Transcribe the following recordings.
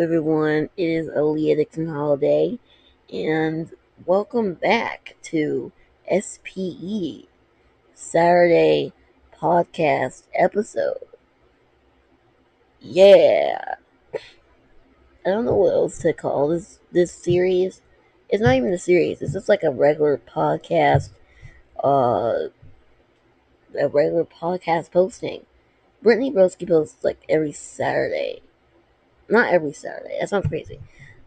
everyone. It is Aaliyah Dixon Holiday, and welcome back to SPE Saturday podcast episode. Yeah, I don't know what else to call this series. It's not even a series. It's just like uh, a regular podcast posting. Brittany Broski posts like every Saturday. Not every Saturday. That sounds crazy.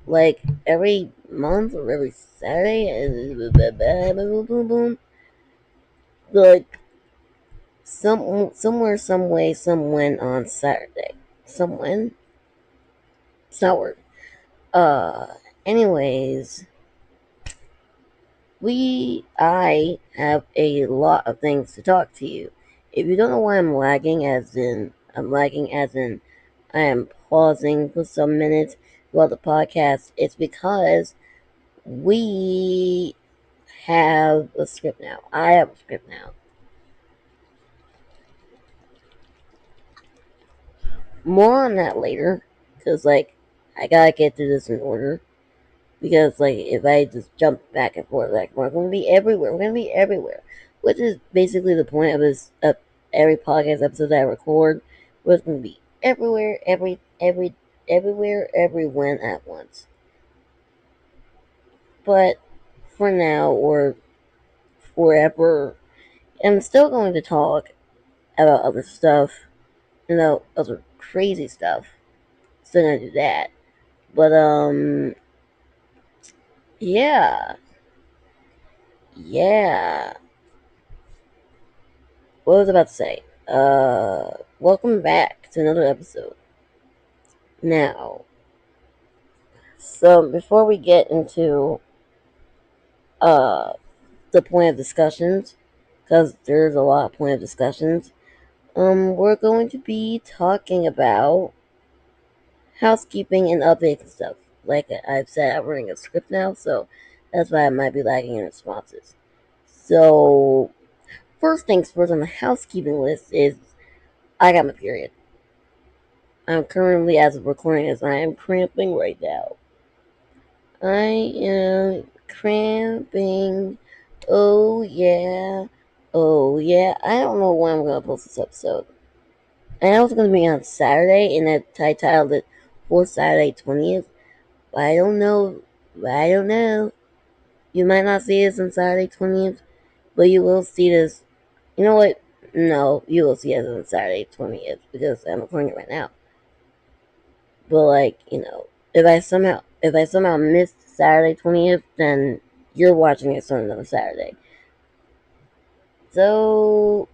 Like every month or every Saturday, and boom, boom, boom. Like somewhere, some way, some when on Saturday. Some when? It's not word. Uh, anyways, I have a lot of things to talk to you. If you don't know why I'm lagging as in I am pausing for some minutes while the podcast, it's because we have a script now. I have a script now. More on that later, because, I gotta get through this in order. Because, if I just jump back and forth, we're gonna be everywhere. We're gonna be everywhere. Which is basically the point of every podcast episode that I record. We're gonna be everywhere, everywhere, every when at once. But for now, or forever, I'm still going to talk about other stuff, other crazy stuff. Still gonna do that. But, yeah. Yeah. What was I about to say? Welcome back to another episode. Now, so before we get into, uh, the point of discussions, because there's a lot of point of discussions, we're going to be talking about housekeeping and updates and stuff. Like I've said, I'm running a script now, so that's why I might be lagging in responses. So, first things first on the housekeeping list is I got my period. I'm currently, as of recording this, I am cramping right now. I am cramping. Oh yeah. Oh yeah. I don't know when I'm gonna post this episode. I know it's gonna be on Saturday, and I titled it for Saturday 20th. But I don't know. I don't know. You might not see this on Saturday 20th, but you will see this. You know what? No, you will see it on Saturday 20th because I'm recording it right now. But if I somehow missed Saturday 20th, then you're watching it on another Saturday. So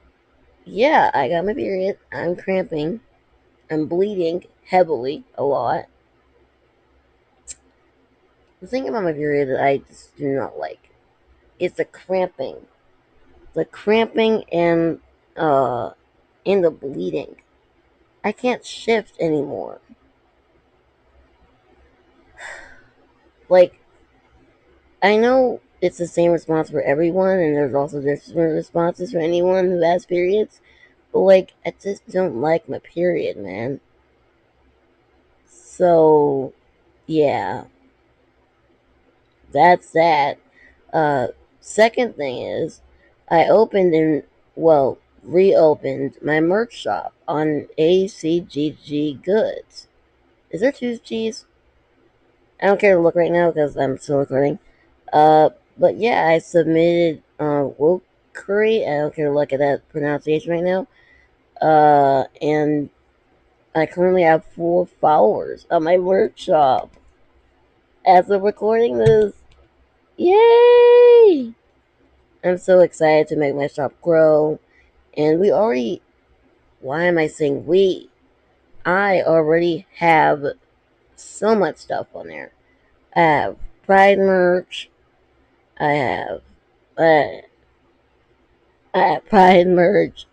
yeah, I got my period. I'm cramping. I'm bleeding heavily a lot. The thing about my period that I just do not like is the cramping. The cramping and the bleeding. I can't shift anymore. Like, I know it's the same response for everyone, and there's also different responses for anyone who has periods, but, I just don't like my period, man. So, yeah, that's that. Uh, Second thing is, I reopened my merch shop on ACGG Goods. Is there two G's? I don't care to look right now because I'm still recording. But yeah, I submitted Wokery. I don't care to look at that pronunciation right now. And I currently have 4 followers on my workshop as of recording this. Yay! I'm so excited to make my shop grow. And we already, why am I saying we? I already have so much stuff on there. I have Pride merch. I have, uh, I have Pride merch.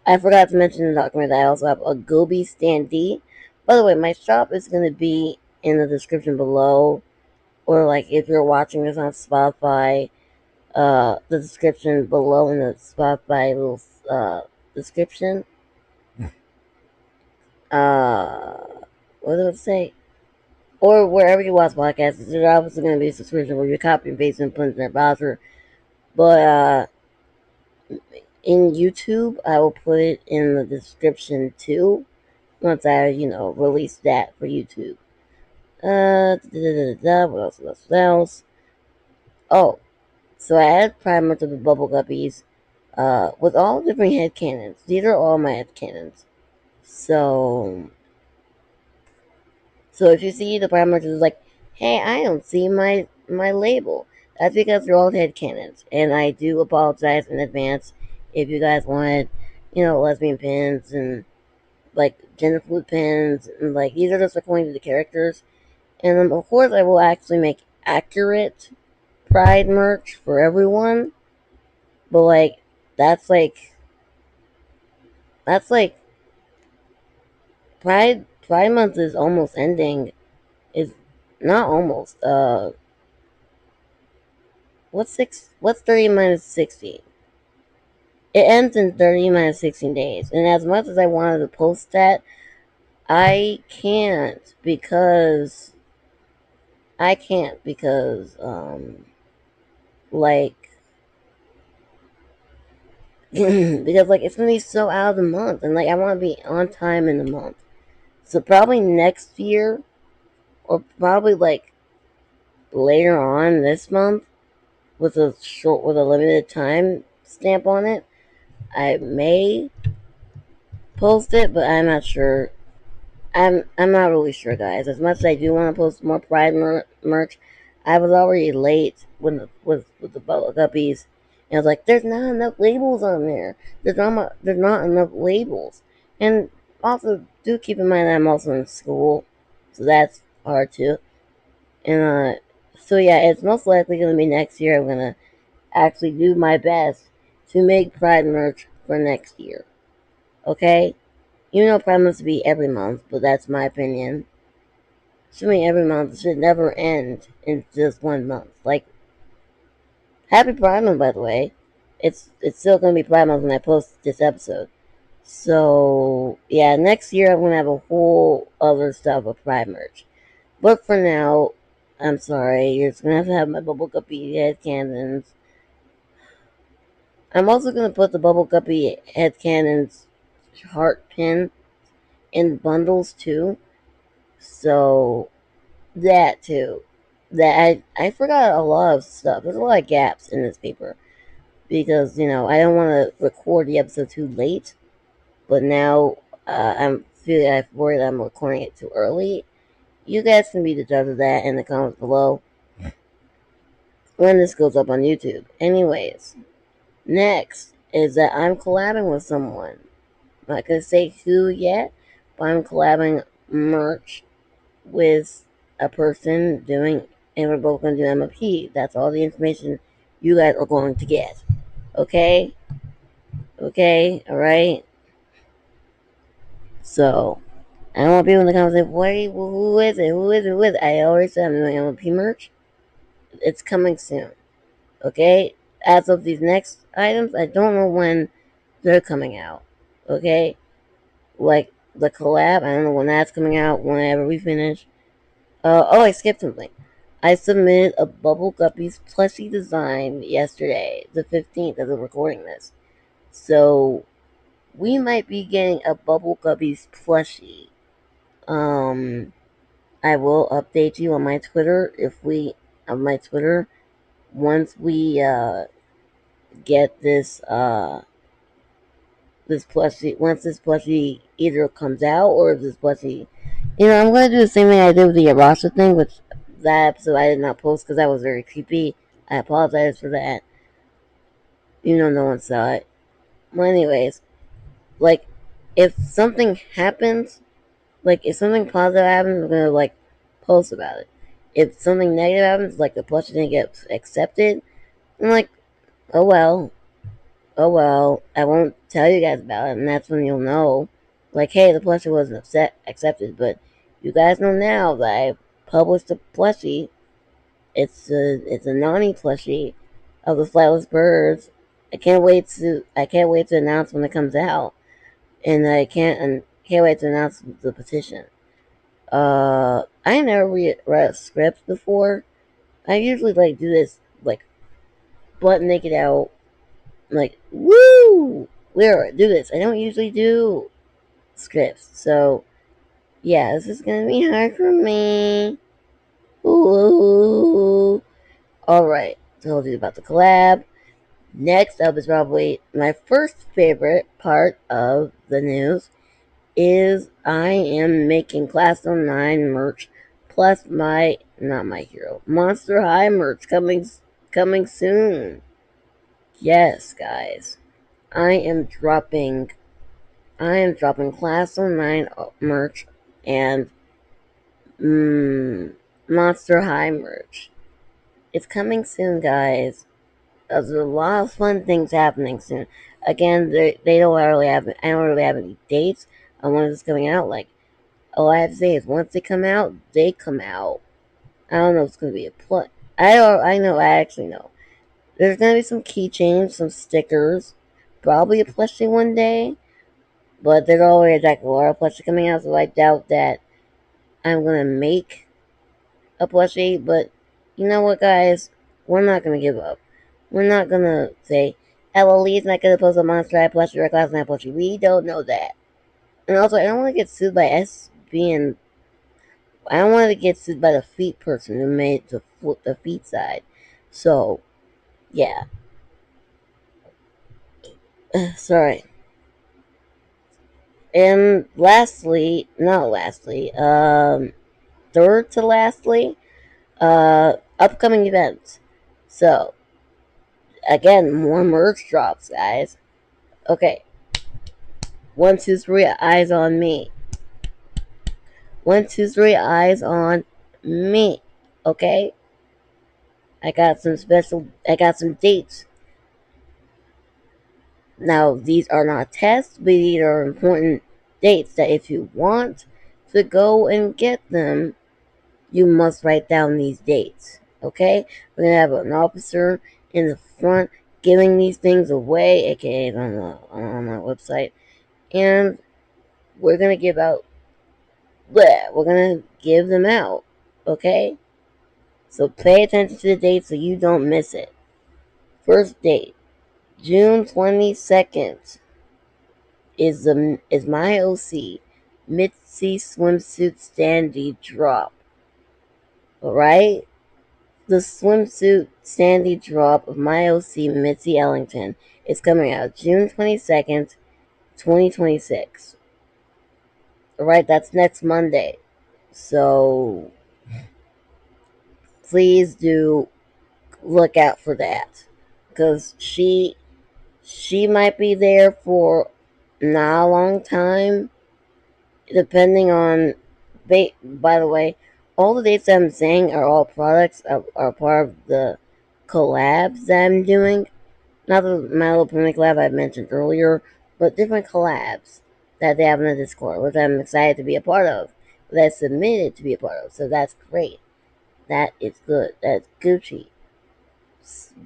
I forgot to mention in the document that I also have a Gobi standee. By the way, my shop is going to be in the description below, or if you're watching this on Spotify, the description below in the Spotify little description. Uh, what did it say? or wherever you watch podcasts. There's obviously going to be a subscription where you copy and paste and put it in their browser. But in YouTube, I will put it in the description too. Once I, release that for YouTube. What else? What else? What else? Oh, so I added primer to the bubble guppies, with all different head cannons. These are all my head cannons. So if you see the primer is like, hey, I don't see my label. That's because they're all head cannons, and I do apologize in advance if you guys wanted, lesbian pins and like gender fluid pins, and like these are just according to the characters. And of course, I will actually make accurate Pride merch for everyone. But like, that's like that's like Pride month is almost ending. Is not almost. What's 30 minus 60? It ends in 30 minus 16 days. And as much as I wanted to post that, I can't because like because like it's gonna be so out of the month, and like I want to be on time in the month. So probably next year, or probably like later on this month, with a limited time stamp on it, I may post it, but I'm not sure. I'm not really sure, guys. As much as I do want to post more Pride merch, I was already late with the Bubble Guppies, and I was like, "There's not enough labels on there. There's not enough labels." And also, do keep in mind that I'm also in school, so that's hard too. And so yeah, it's most likely gonna be next year. I'm gonna actually do my best to make Pride merch for next year. Okay? You know Pride must be every month, but that's my opinion. Swimming every month should never end in just one month. Like, happy Pride Month, by the way. It's still gonna be Pride Month when I post this episode. So yeah, next year I'm gonna have a whole other stuff of Pride merch. But for now, I'm sorry, you're just gonna have my Bubble Guppy head cannons. I'm also gonna put the Bubble Guppy head cannons heart pin in bundles too. So that too. I forgot a lot of stuff. There's a lot of gaps in this paper because I don't want to record the episode too late. But now I'm worried I'm recording it too early. You guys can be the judge of that in the comments below when this goes up on YouTube. Anyways, next is that I'm collabing with someone. I'm not gonna say who yet, but I'm collabing merch with a person doing, and we're both going to do MLP. That's all the information you guys are going to get. Okay? Okay? Alright? So, I don't want people in the comments say, wait, who is it? Who is it? Who is it? I already said I'm doing MLP merch. It's coming soon. Okay? As of these next items, I don't know when they're coming out. Okay? Like the collab, I don't know when that's coming out, whenever we finish. I skipped something. I submitted a Bubble Guppies plushie design yesterday, the 15th, as of recording this. So, we might be getting a Bubble Guppies plushie. I will update you on my Twitter once we, get this plushie, once this plushie either comes out, or if this plushie, I'm going to do the same thing I did with the Arasa thing, which that episode I did not post because that was very creepy. I apologize for that. No one saw it. Well, anyways, like, if something happens, like, if something positive happens, I'm going to, like, post about it. If something negative happens, like the plushie didn't get accepted, I'm like, oh well, oh well, I won't tell you guys about it, and that's when you'll know, like, hey, the plushie wasn't accepted, but you guys know now that I published a plushie. It's a Nani plushie of the Flightless Birds. I can't wait to announce when it comes out, and I can't wait to announce the petition. I never read scripts before. I usually do this butt naked out, woo, we're do this. I don't usually do scripts, so yeah, this is gonna be hard for me. Ooh. Alright, told you about the collab. Next up is probably my first favorite part of the news is I am making Class 09 merch plus not my hero, Monster High merch coming soon. Yes, guys. I am dropping Class 09 merch and Monster High merch. It's coming soon, guys. There's a lot of fun things happening soon. Again, they don't really have. I don't really have any dates on when it's coming out. All I have to say is once they come out, they come out. I don't know if it's gonna be a plot. I don't. I know. I actually know. There's gonna be some keychains, some stickers, probably a plushie one day. But there's already a lot of plushie coming out, so I doubt that I'm gonna make a plushie. But you know what, guys? We're not gonna give up. We're not gonna say, Lee's not gonna post a Monster High plushie or a Class 9 plushie. We don't know that. And also, I don't want to get sued by SB, and I don't want to get sued by the feet person who made the feet side. So, yeah. Sorry. And third to lastly, upcoming events. So, again, more merch drops, guys. Okay. 1, 2, 3, eyes on me. 1, 2, 3, eyes on me. Okay? I got some dates. Now, these are not tests, but these are important dates that if you want to go and get them, you must write down these dates. Okay? We're going to have an officer in the front giving these things away, aka on my website. And we're going to we're going to give them out. Okay? So pay attention to the date so you don't miss it. First date, June 22nd is my OC Mitzi swimsuit standee drop. Alright? The swimsuit standee drop of my OC Mitzi Ellington is coming out June 22nd, 2026. Alright, that's next Monday. So please do look out for that. Because she might be there for not a long time, depending on. By the way, all the dates I'm saying are all products are part of the collabs that I'm doing. Not the My Little Pony collab I mentioned earlier, but different collabs that they have in the Discord, which I'm excited to be a part of, that I submitted to be a part of. So that's great. That is good. That's Gucci.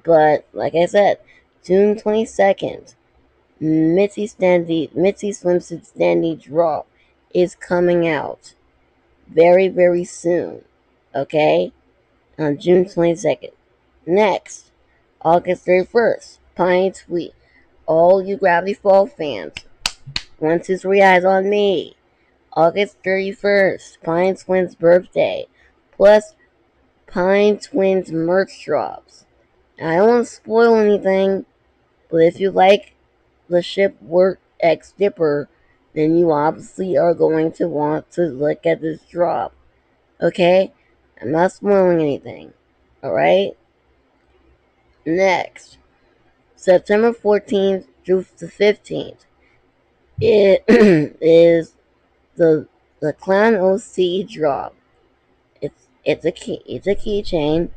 But like I said, June 22nd, Mitzi swimsuit standee drop is coming out very, very soon. Okay? On June 22nd. Next, August 31st, Pine Tweet. All you Gravity Falls fans, 1, 2, 3, eyes on me. August 31st, Pine Twins' birthday, plus Pine Twins merch drops. Now, I don't want to spoil anything, but if you like the Shipwork X Dipper, then you obviously are going to want to look at this drop. Okay? I'm not spoiling anything. Alright? Next, September 14th through the 15th, it is the Clown OC drop. It's a keychain,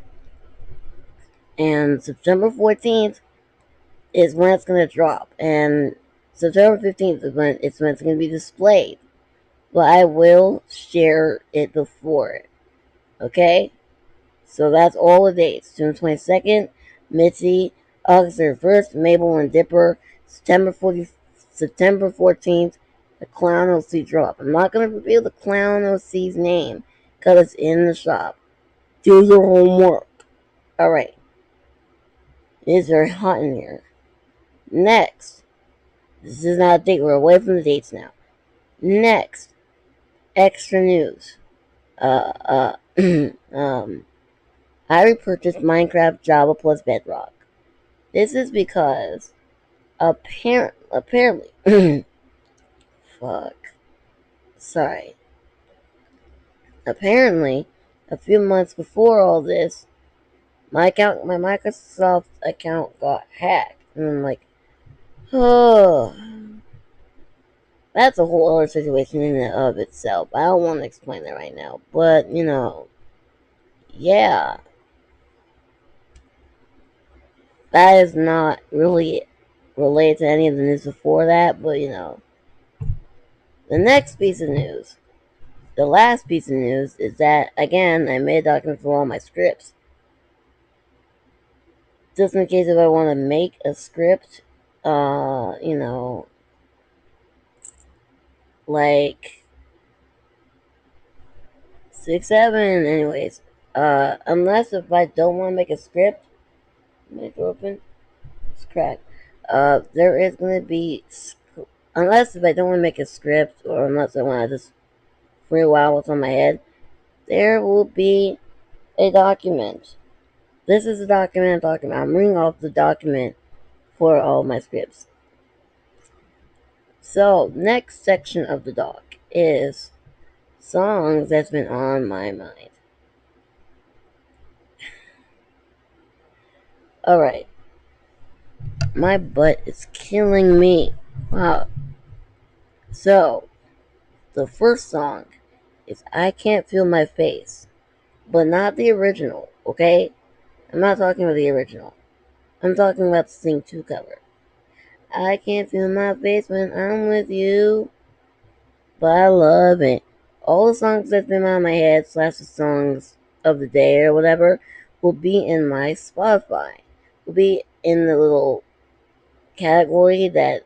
and September 14th is when it's gonna drop, and September 15th is when it's gonna be displayed. But I will share it before it. Okay? So that's all the dates. June 22nd, Mitzi, August 31st, Mabel and Dipper, September 14th, the Clown OC drop. I'm not going to reveal the Clown OC's name because it's in the shop. Do your homework. Alright. It is very hot in here. Next. This is not a date. We're away from the dates now. Next. Extra news. I repurchased Minecraft Java plus Bedrock. This is because apparently fuck. Sorry. Apparently, a few months before all this, my Microsoft account got hacked. And I'm like, oh, that's a whole other situation in and of itself. I don't want to explain that right now. But, yeah. That is not really related to any of the news before that, but, The next piece of news, the last piece of news, is that, again, I made a document for all my scripts. Just in case if I want to make a script, like 6, 7, anyways. Unless if I don't want to make a script, make it open. It's cracked. There is going to be, unless if I don't want to make a script, or unless I want to just free while what's on my head, there will be a document. This is a document. I'm reading off the document for all my scripts. So, next section of the doc is songs that's been on my mind. Alright. My butt is killing me. Wow. So, the first song is I Can't Feel My Face, but not the original, okay? I'm not talking about the original. I'm talking about the Sing 2 cover. I can't feel my face when I'm with you, but I love it. All the songs that's been on my head, / the songs of the day or whatever, will be in my Spotify. Will be in the little category that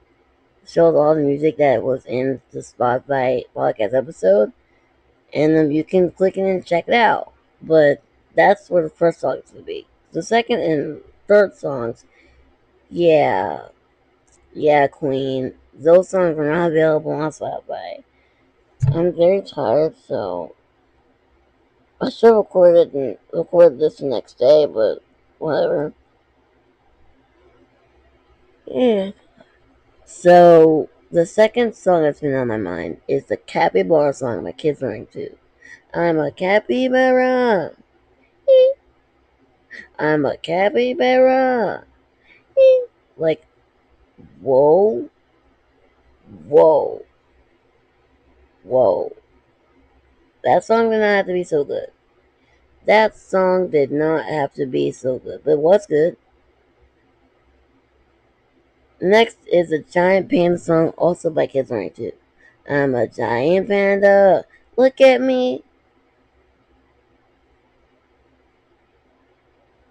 shows all the music that was in the Spotify podcast episode. And then you can click it and check it out. But that's where the first song is going to be. The second and third songs, yeah, Queen. Those songs are not available on Spotify. I'm very tired, so I should have recorded this the next day, but whatever. Yeah. So the second song that's been on my mind is the Capybara song my kids learning to. I'm a capybara. I'm a capybara. Like, whoa, whoa, whoa. That song did not have to be so good. That song did not have to be so good, but it was good. Next is a Giant Panda song, also by Kids Learning Too. I'm a giant panda. Look at me.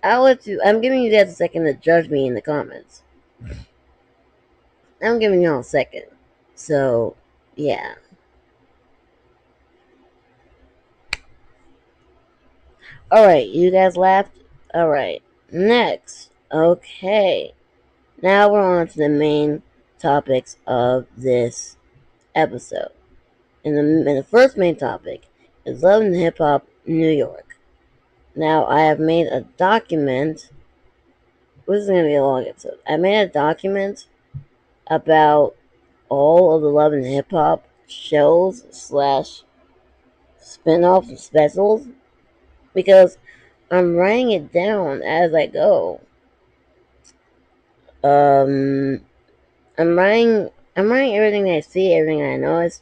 I'm giving you guys a second to judge me in the comments. I'm giving y'all a second. So, yeah. Alright, you guys laughed? Alright. Next. Okay. Now we're on to the main topics of this episode. And the first main topic is Love and Hip Hop New York. Now, I have made a document. This is going to be a long episode. I made a document about all of the Love and Hip Hop shows / spin-offs and specials because I'm writing it down as I go. I'm writing everything I see, everything I notice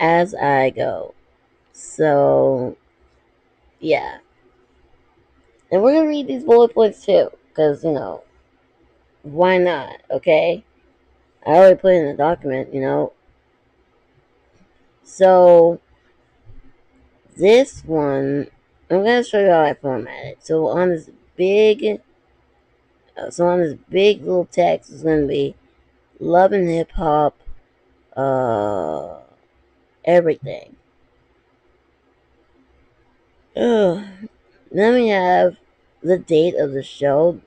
as I go. So, yeah. And we're gonna read these bullet points too, because, why not, okay? I already put it in the document, So, this one, I'm gonna show you how I format it. So on this big little text is gonna be Love and Hip Hop uh, everything. Ugh. Then we have the date of the show.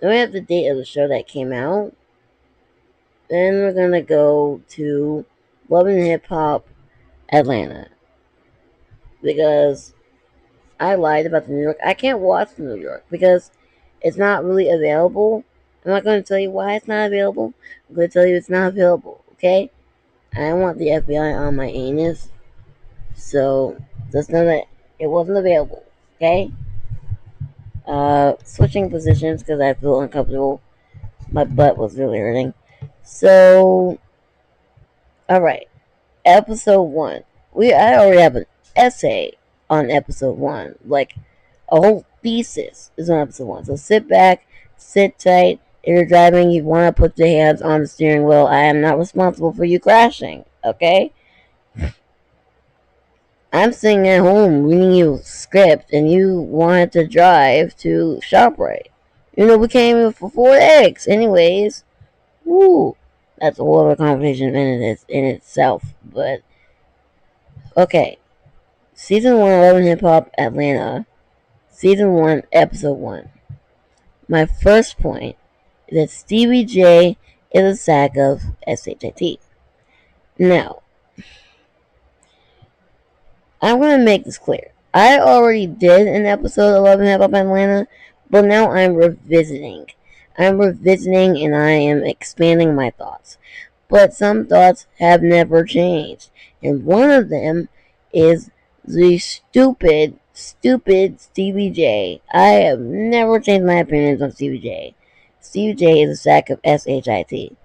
Then we have the date of the show that came out. Then we're gonna go to Love and Hip Hop Atlanta because I lied about the New York. I can't watch the New York because it's not really available. I'm not going to tell you why it's not available. I'm going to tell you it's not available. Okay? I don't want the FBI on my anus, so just know that it wasn't available. Okay? Switching positions because I feel uncomfortable. My butt was really hurting. So, all right. Episode 1. I already have an essay on episode 1. Like, a whole thesis is on episode 1. So sit back, sit tight. If you're driving, you want to put your hands on the steering wheel. I am not responsible for you crashing, okay? I'm sitting at home reading you a script, and you wanted to drive to ShopRite. You know, we came in for 4 eggs. Anyways, woo. That's a whole other conversation in itself. But, okay. Season 1 Love and Hip Hop Atlanta. Season 1, Episode 1. My first point is that Stevie J is a sack of SHIT. Now, I'm going to make this clear. I already did an episode of Love and Hip Hop Atlanta, but now I'm revisiting. I'm revisiting and I am expanding my thoughts. But some thoughts have never changed. And one of them is the stupid Stevie J. I have never changed my opinions on Stevie J. Stevie J is a sack of SHIT.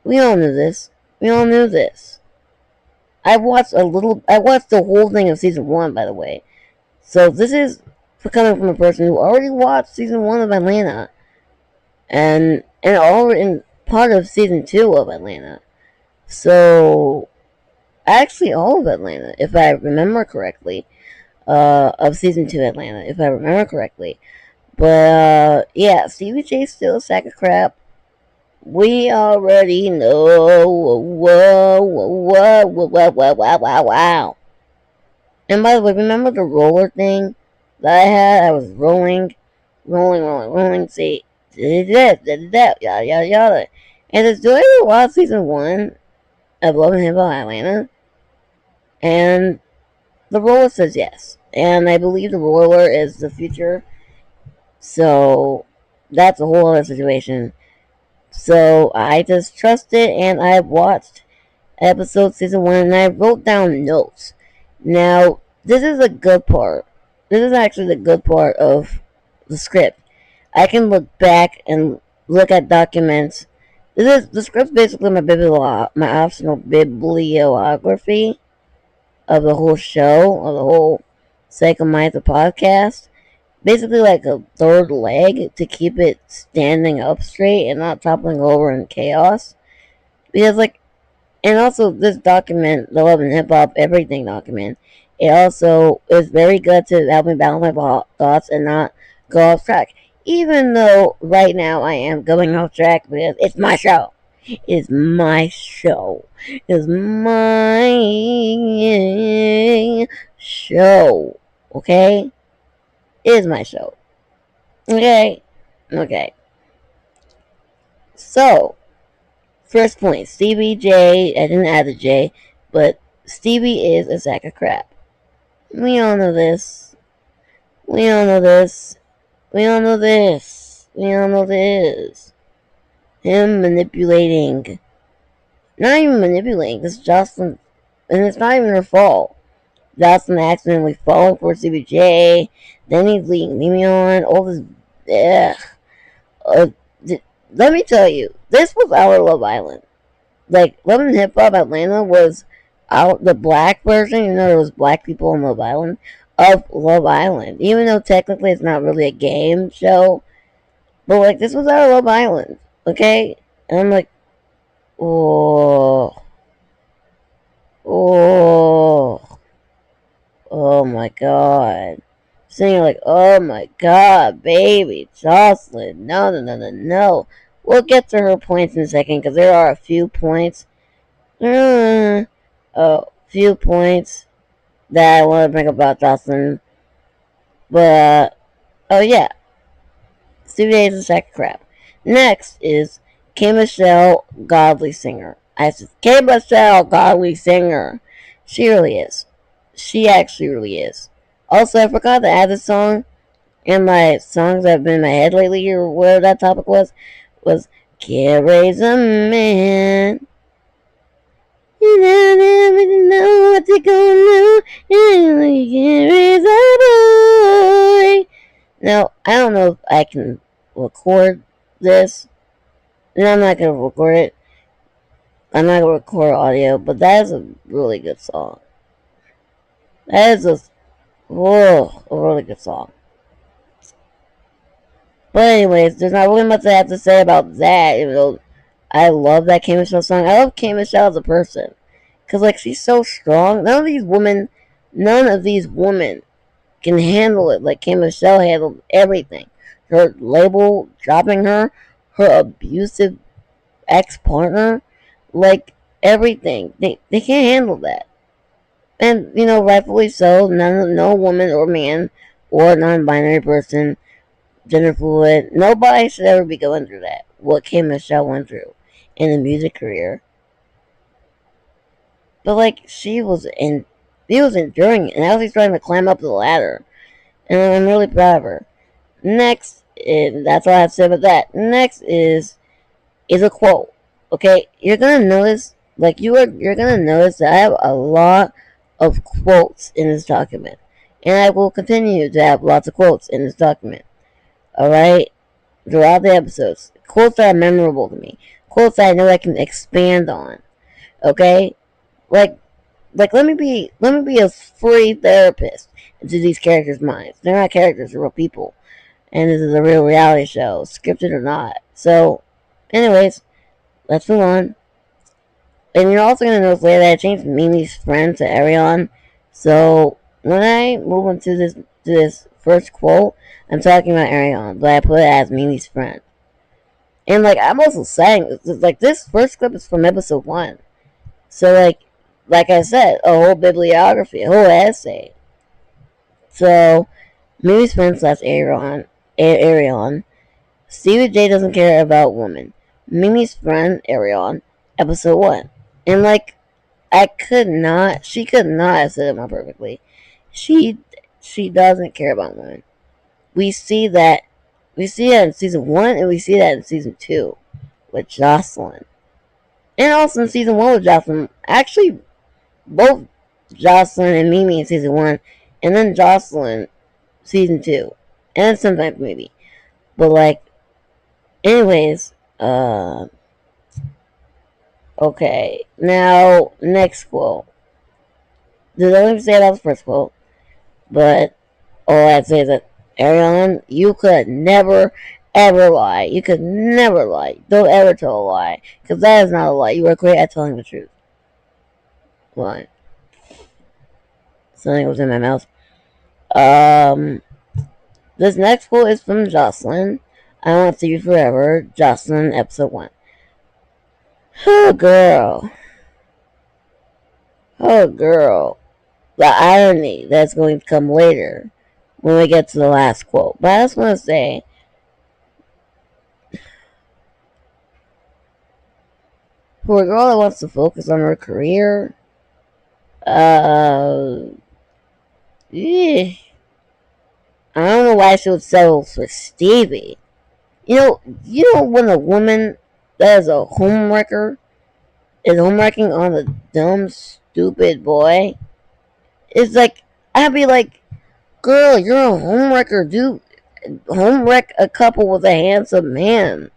We all knew this. We all knew this. I watched the whole thing of season 1, by the way. So this is coming from a person who already watched season 1 of Atlanta. And already part of season 2 of Atlanta. So, actually all of Atlanta, if I remember correctly. Of season 2 Atlanta, if I remember correctly. But, yeah, Stevie J's still a sack of crap. We already know. Wow. And by the way, remember the roller thing that I had? I was rolling. See, did that, yada, yada. And it's do I ever watch season 1 of Love and Hip Hop Atlanta? And the roller says yes. And I believe the roller is the future. So, that's a whole other situation. So I just trust it, and I watched episode season 1, and I wrote down notes. Now, this is a good part. This is actually the good part of the script. I can look back and look at documents. The script's basically my optional bibliography of the whole show, of the whole Psycho Mytha podcast. Basically like a third leg to keep it standing up straight and not toppling over in chaos. Because and also this document, the Love and Hip Hop Everything document, it also is very good to help me balance my thoughts and not go off track. Even though right now I am going off track because it's my show. It's my show. It's my show. Okay? It is my show. Okay. So, first point, Stevie J, I didn't add the J, but Stevie is a sack of crap. We all know this. We all know this. Him manipulating. Not even manipulating, this is Jocelyn, and it's not even her fault. Jocelyn accidentally falling for Stevie J, then he's leading Mimi on, all this. Ugh. Let me tell you, this was our Love Island. Like, Love and Hip Hop Atlanta was the black version, there was black people on Love Island, of Love Island. Even though technically it's not really a game show. But, this was our Love Island. Okay? And I'm like, oh my god. Singing like, oh my god, baby, Jocelyn, no. We'll get to her points in a second, because there are a few points Uh, a few points that I want to bring up about Jocelyn, but oh yeah, Stevie A is a sack of crap. Next is K Michelle, godly singer. I said K Michelle, godly singer. She really is. She actually really is. Also, I forgot to add this song in my songs that have been in my head lately, or whatever that topic was Can't Raise a Man. You never know what you're gonna do, and you can't raise a boy. Now, I don't know if I can record this. No, I'm not gonna record it. I'm not gonna record audio, but that is a really good song. That is a really good song. But anyways, there's not really much I have to say about that, even though I love that K Michelle song. I love K Michelle as a person. Cause like she's so strong. None of these women can handle it like K Michelle handled everything. Her label dropping her abusive ex partner, like everything. They can't handle that. And rightfully so. No woman or man or non-binary person, gender fluid, nobody should ever be going through that. What Kim Michelle went through in the music career, but like she was enduring it, and now she's trying to climb up the ladder, and I'm really proud of her. Next, that's all I have to say about that. Next is a quote. Okay, you're gonna notice, you're gonna notice that I have a lot of quotes in this document, and I will continue to have lots of quotes in this document. All right, throughout the episodes, quotes that are memorable to me, quotes that I know I can expand on. Okay, like let me be a free therapist into these characters' minds. They're not characters; they're real people, and this is a real reality show, scripted or not. So, anyways, let's move on. And you're also gonna notice later that I changed Mimi's friend to Arion. So when I move on to this first quote, I'm talking about Arion, but I put it as Mimi's friend. And I'm also saying this first clip is from episode 1. So like I said, a whole bibliography, a whole essay. So Mimi's friend slash Arion. Stevie J doesn't care about women. Mimi's friend Arion, episode 1. And she could not have said it more perfectly. She she doesn't care about women. We see that in season 1, and we see that in season 2 with Jocelyn. And also in season 1 with Jocelyn. Actually, both Jocelyn and Mimi in season 1, and then Jocelyn season 2. And sometimes maybe. But anyways, okay. Now, next quote. Did I even say that was the first quote? But all I'd say is that, Ariana, you could never, ever lie. You could never lie. Don't ever tell a lie. Because that is not a lie. You are great at telling the truth. What? Something was in my mouth. This next quote is from Jocelyn. I Want to See You Forever. Jocelyn, episode 1. Oh, girl. Oh, girl. The irony that's going to come later when we get to the last quote. But I just want to say, for a girl that wants to focus on her career, yeah, I don't know why she would settle for Stevie. You know when a woman that is a homewrecker is homewrecking on a dumb, stupid boy, it's like, I'd be like, girl, you're a homewrecker, dude. Homewreck a couple with a handsome man.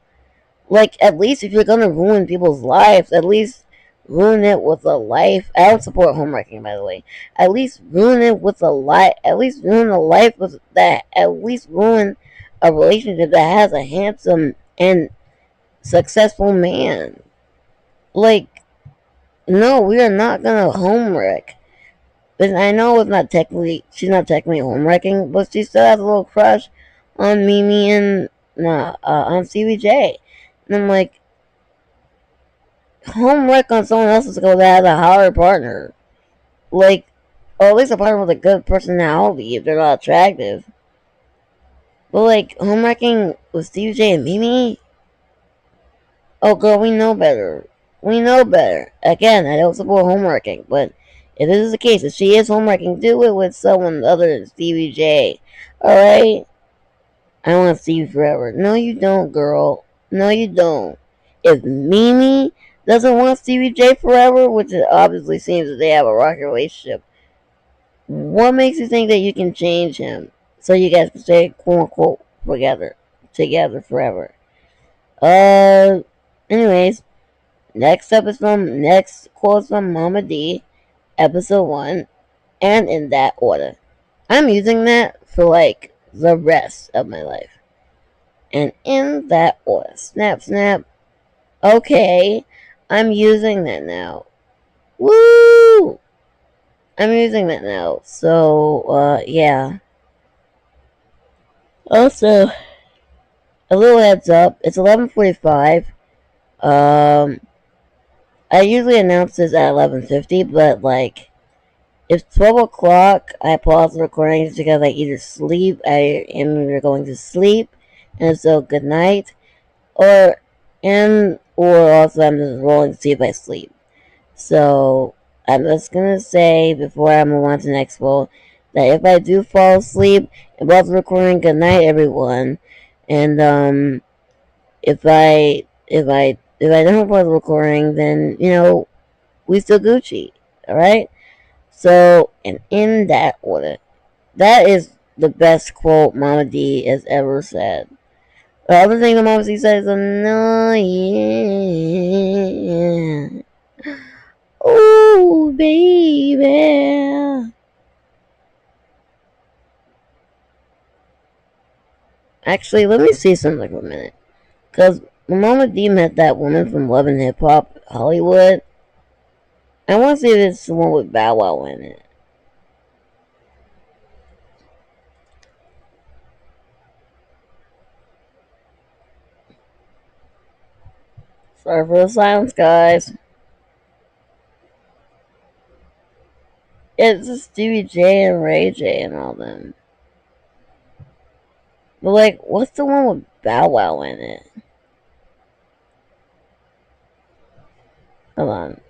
At least if you're gonna ruin people's lives, at least ruin it with a life. I don't support homewrecking, by the way. At least ruin it with a life. At least ruin a life with that. At least ruin a relationship that has a handsome and successful man. No, we are not gonna homewreck. But I know she's not technically homewrecking, but she still has a little crush on Mimi and on CBJ. And I'm like, homework on someone else's because they have a higher partner. Like, or at least a partner with a good personality if they're not attractive. But like, homewrecking with Stevie J and Mimi? Oh girl, we know better. We know better. Again, I don't support homewrecking, but if this is the case, if she is homewrecking, do it with someone other than Stevie J. Alright? I want Stevie forever. No, you don't, girl. No, you don't. If Mimi doesn't want Stevie J forever, which it obviously seems that they have a rocky relationship, what makes you think that you can change him so you guys can stay quote unquote together forever? Anyways, next quote from Mama D, episode 1, and in that order. I'm using that for like the rest of my life. And in that order. Snap, snap. Okay, I'm using that now. Woo! I'm using that now. So, yeah. Also, a little heads up. It's 11:45. Um, I usually announce this at 11:50, but like, it's 12 o'clock. I pause the recording because I either sleep, I am either going to sleep, and so good night, or also I'm just rolling to see if I sleep. So I'm just gonna say before I move on to the next one that if I do fall asleep and pause the recording, good night everyone. And if I don't pause the recording, then we still Gucci. Alright? So, and in that order, that is the best quote Mama D has ever said. The other thing that Mama D said is annoying. Oh, baby. Actually, let me see something for a minute. Because when Mama D met that woman from Love and Hip Hop Hollywood, I want to see if it's the one with Bow Wow in it. Sorry for the silence, guys. It's just Stevie J and Ray J and all them. But like, what's the one with Bow Wow in it? Hold on.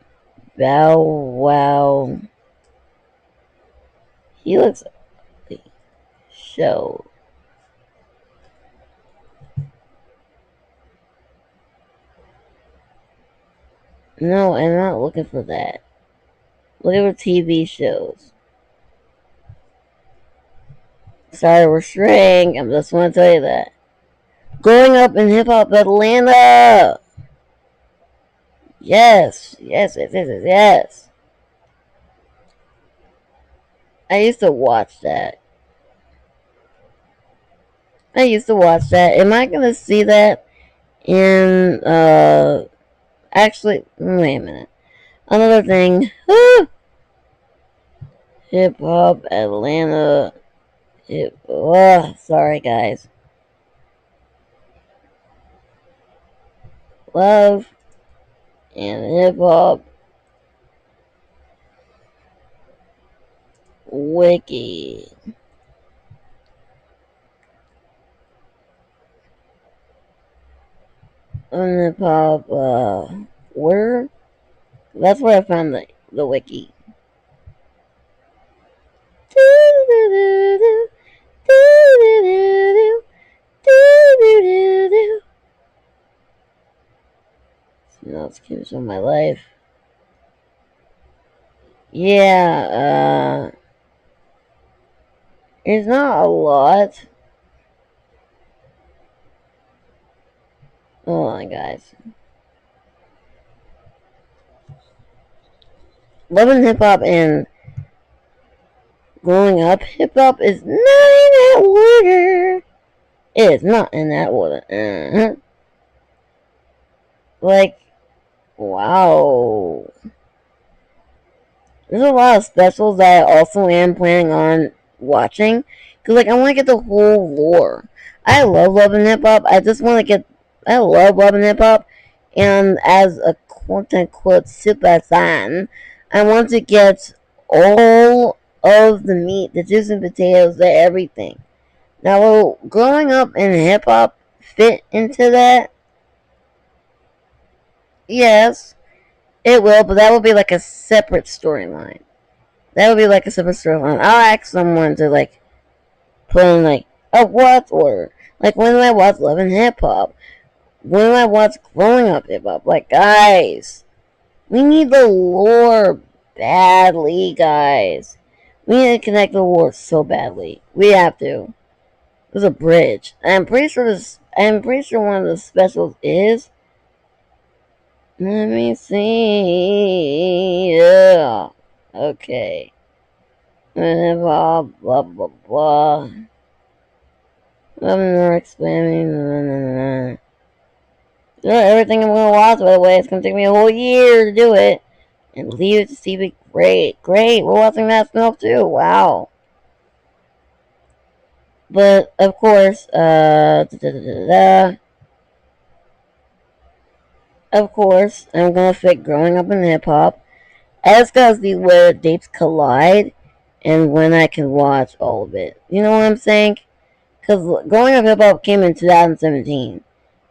Bow Wow. He looks like show. No, I'm not looking for that. Looking for TV shows. Sorry, we're straying. I just want to tell you that. Growing up in hip hop Atlanta. Yes, yes, yes, yes, yes. I used to watch that. Am I gonna see that in actually wait a minute. Another thing. Hip hop Atlanta sorry guys. Love and hip hop wiki. On hip hop where? That's where I found the wiki. Let's keep some of my life. Yeah, it's not a lot. Hold on, guys. Loving hip hop and growing up hip hop is not in that order. It is not in that order. Like, wow. There's a lot of specials that I also am planning on watching. Because, like, I want to get the whole lore. I love Love and Hip Hop. I love Love and Hip Hop. And as a quote unquote super fan, I want to get all of the meat, the juice and potatoes, the everything. Now, will growing up in hip hop fit into that? Yes, it will, but that will be like a separate storyline. That would be like a separate storyline. I'll ask someone to like put in like a watch order. Like when I watch Love and Hip Hop, when I watch Growing Up Hip Hop, like guys, we need the lore badly, guys. We need to connect the lore so badly. We have to. There's a bridge. I'm pretty sure this. I'm pretty sure one of the specials is. Let me see. Yeah. Okay. Blah blah blah blah. I'm more expanding. Everything I'm gonna watch, by the way, it's gonna take me a whole year to do it. And leave it to Stevie. Great, great. We're watching that spin-off too. Wow. But of course, of course, I'm gonna fit growing up in hip hop. As gotta be where dates collide, and when I can watch all of it. You know what I'm saying? Because growing up hip hop came in 2017,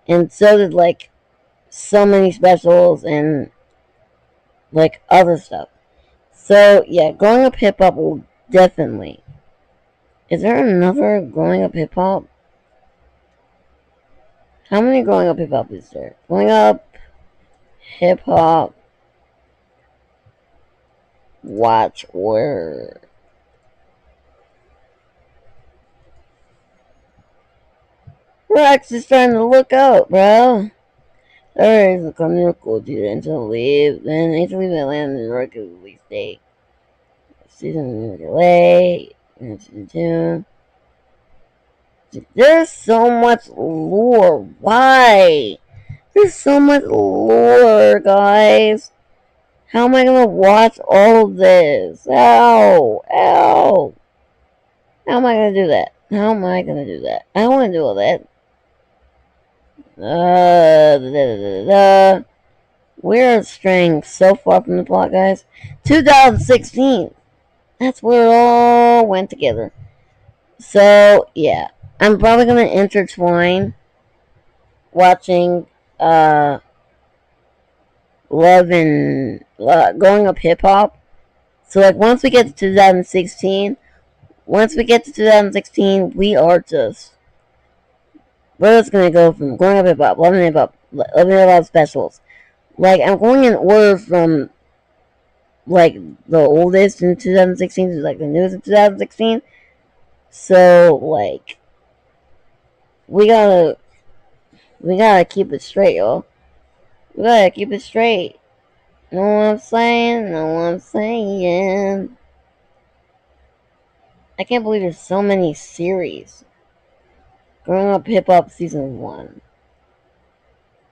and so did like so many specials and like other stuff. So yeah, growing up hip hop will definitely. Is there another growing up hip hop? How many growing up hip hop is there? Growing up hip hop watch word. Rex is trying to look out, bro. There is a communal due to leave. Then need to leave Atlanta, New York is release date. Season delay. Season 2. There's so much lore. Why? There's so much lore, guys. How am I gonna watch all of this? Ow! Ow! How am I gonna do that? How am I gonna do that? I don't wanna do all that. We're straying so far from the plot, guys. 2016. That's where it all went together. So, yeah. I'm probably gonna intertwine watching Love and Growing Up Hip Hop. So, like, once we get to 2016, we are just. We're just gonna go from Growing Up Hip Hop, Love and Hip Hop, specials. Like, I'm going in order from, like, the oldest in 2016 to, like, the newest in 2016. So, like, we gotta keep it straight, y'all. We gotta keep it straight. Know what I'm saying? Know what I'm saying? I can't believe there's so many series. Growing Up Hip Hop Season 1.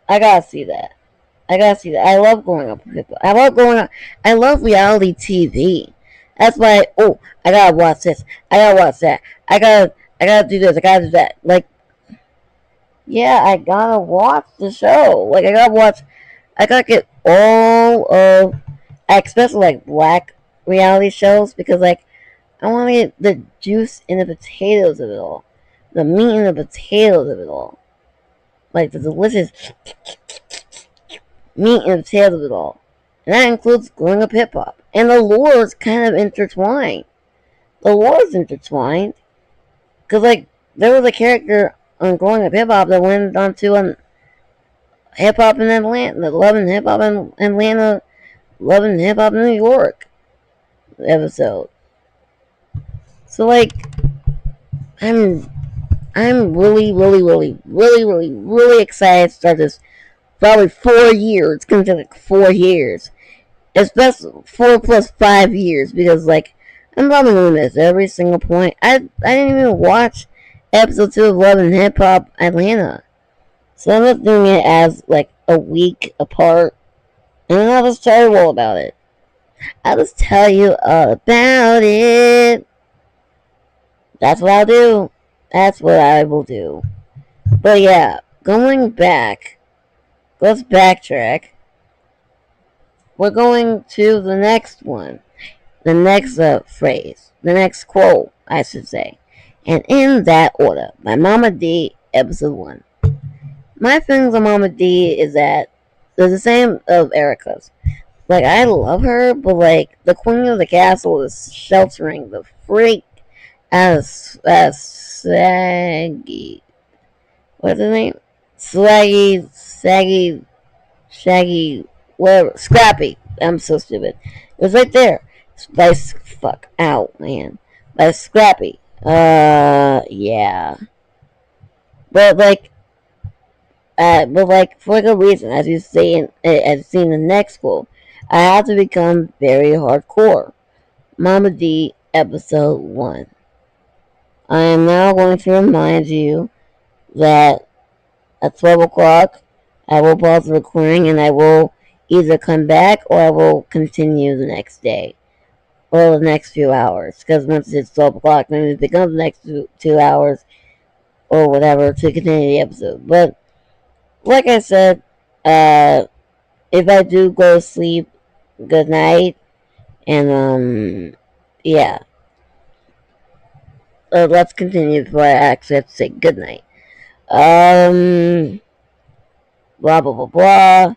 I gotta see that. I love growing up hip hop. I love reality TV. That's why. Oh, I gotta watch this. I gotta watch that. I gotta do this. I gotta do that. Like, yeah, I gotta watch the show. Like, I gotta watch. I gotta get all of, especially like black reality shows, because like I want to get the juice and the potatoes of it all, the meat and the potatoes of it all, like the delicious meat and potatoes of it all. And that includes growing up hip hop. And the lore is kind of intertwined. The lore is intertwined. Because, like, there was a character on growing up hip hop that went on to hip hop in Atlanta, Love and Hip Hop in Atlanta, Love and Hip Hop in New York episode. So, like, I'm really excited to start this. Probably 4 years. It's gonna take like 4 years. Especially 4 plus 5 years, because like I'm probably gonna miss every single point. I didn't even watch episode 2 of Love and Hip Hop Atlanta, so I'm just doing it as like a week apart, and I'll just tell you all about it. I'll just tell you all about it. That's what I'll do. That's what I will do. But yeah, going back let's backtrack. We're going to the next one. The next phrase. The next quote, I should say. And in that order, by Mama D, episode 1. My feelings on Mama D is that they're the same of Erica's. Like, I love her, but, like, the queen of the castle is sheltering the freak as Saggy. What's his name? Shaggy, whatever. Scrappy. I'm so stupid. It was right there. By, fuck, ow, man. By Scrappy. Yeah. But, for a good reason, as you see in the next quote, I have to become very hardcore. Mama D, episode 1. I am now going to remind you that at 12 o'clock, I will pause the recording and I will either come back or I will continue the next day or the next few hours. Because once it's 12 o'clock, then it becomes the next 2 hours or whatever to continue the episode. But like I said, if I do go to sleep, good night. And yeah. Let's continue before I actually have to say good night. Blah blah blah blah.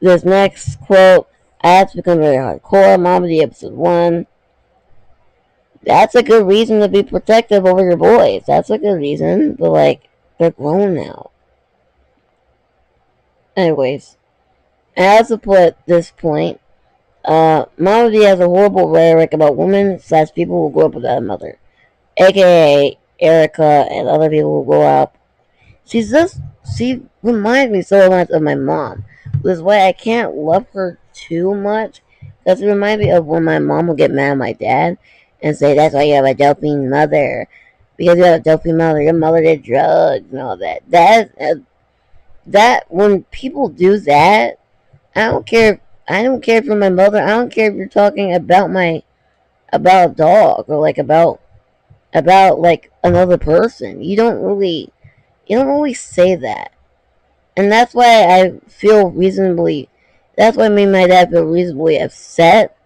This next quote, I have to become very hardcore. Mama D, episode 1. That's a good reason to be protective over your boys. That's a good reason. But, like, they're grown now. Anyways, I also put this point. Mama D has a horrible rhetoric about women / people who grow up without a mother. AKA Erica and other people who grow up. She reminds me so much of my mom. Which is why I can't love her too much. Because it reminds me of when my mom would get mad at my dad and say, that's why you have a dopey mother. Because you have a dopey mother, your mother did drugs and all that. That when people do that, I don't care. I don't care for my mother. I don't care if you're talking about a dog or like about like another person. You don't really say that. And that's why I feel reasonably. That's why me and my dad feel reasonably upset,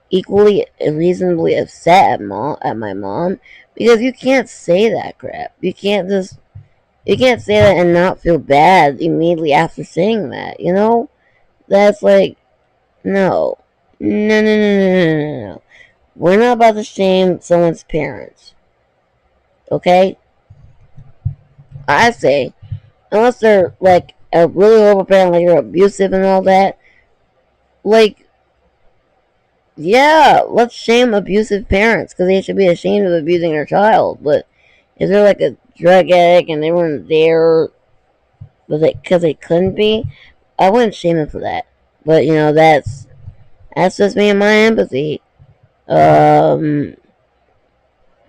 equally reasonably upset at my mom, because you can't say that crap. You can't say that and not feel bad immediately after saying that. You know, that's like no, no. We're not about to shame someone's parents, okay? I say unless they're like a really horrible parent, like they're abusive and all that, like, yeah, let's shame abusive parents because they should be ashamed of abusing their child. But if they're like a drug addict and they weren't there, but because they couldn't be, I wouldn't shame them for that. But you know, that's just me and my empathy.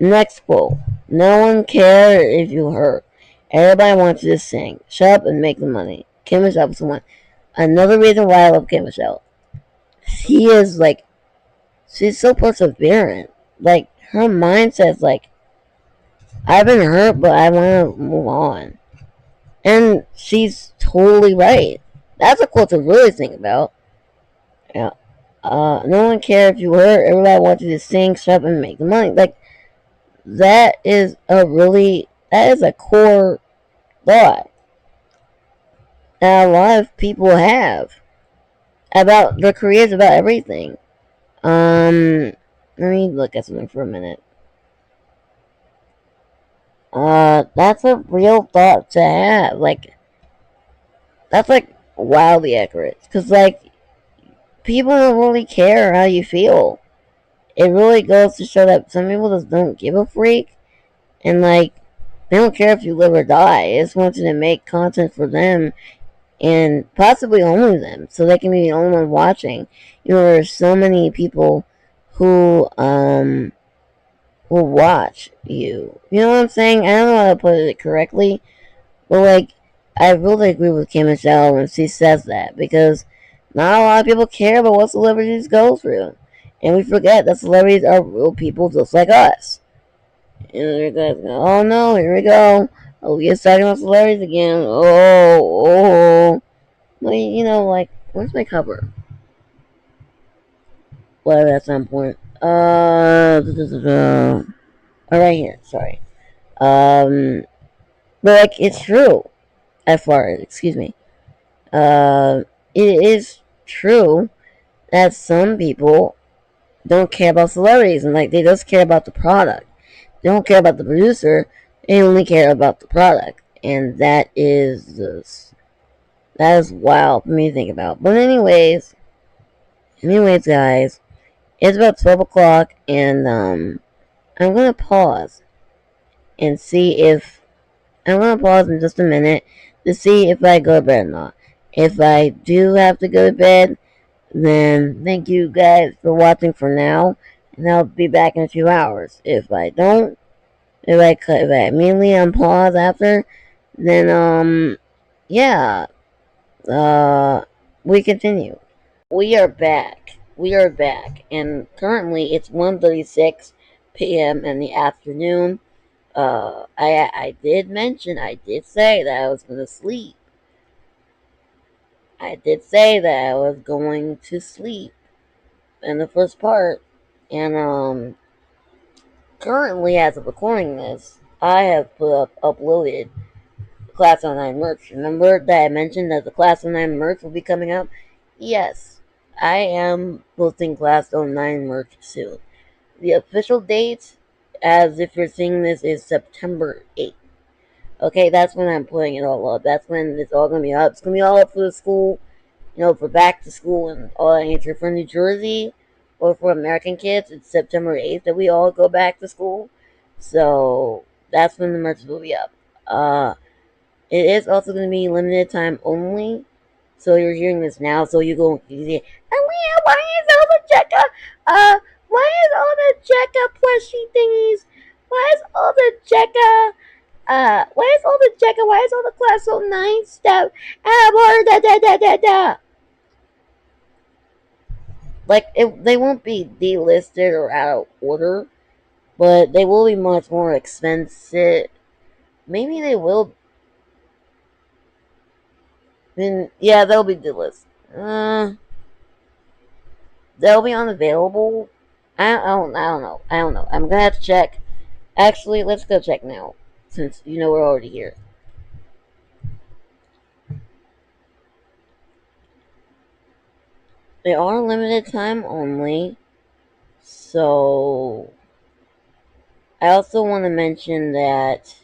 Next quote: no one cares if you hurt. Everybody wants you to sing. Shut up and make the money. Kim Michelle was one. Another reason why I love Kim Michelle. She is like, she's so perseverant. Like, her mindset's like, I've been hurt, but I want to move on. And she's totally right. That's a quote to really think about. Yeah. No one cares if you hurt. Everybody wants you to sing, shut up, and make the money. Like, that is a core thought that a lot of people have about their careers, about everything. Let me look at something for a minute. That's a real thought to have. Like, that's like wildly accurate. Because, like, people don't really care how you feel. It really goes to show that some people just don't give a freak. And, like, they don't care if you live or die. They just want you to make content for them and possibly only them, so they can be the only one watching. You know, there's so many people who will watch you. You know what I'm saying? I don't know how to put it correctly, but like, I really agree with Kim Michelle when she says that, because not a lot of people care about what celebrities go through, and we forget that celebrities are real people just like us. And they're like, oh no, here we go. Oh, we're talking about celebrities again. Oh. Well, like, where's my cover? Whatever, that's not important. Oh, right here. Sorry. But like, it's true. As far as, excuse me. It is true that some people don't care about celebrities, and like, they just care about the product. They don't care about the producer. They only care about the product, and that is wild for me to think about. But anyways, guys, it's about 12 o'clock, and I'm gonna pause and see if I'm gonna pause in just a minute to see if I go to bed or not. If I do have to go to bed, then thank you guys for watching for now, and I'll be back in a few hours. If I don't, if I immediately unpause after, then yeah, we continue. We are back. We are back, and currently it's 1:36 p.m. in the afternoon. I did say that I was gonna sleep. I did say that I was going to sleep in the first part, and currently, as of recording this, I have uploaded Class 09 merch. Remember that I mentioned that the Class 09 merch will be coming up? Yes, I am posting Class 09 merch soon. The official date, as if you're seeing this, is September 8th. Okay, that's when I'm putting it all up. That's when it's all gonna be up. It's gonna be all up for the school, for back to school and all that nature. For New Jersey or for American kids, it's September 8th that we all go back to school. So that's when the merch will be up. It is also going to be limited time only. So you're hearing this now, so you go, you say, Aaliyah, why is all the Jekka, why is all the Jekka plushie thingies, why is all the Class 09 stuff, da da da da da. Like, they won't be delisted or out of order, but they will be much more expensive. Maybe they will. Then yeah, they'll be delisted. They'll be unavailable. I don't know. I'm gonna have to check. Actually, let's go check now, since we're already here. They are limited time only, so I also want to mention that.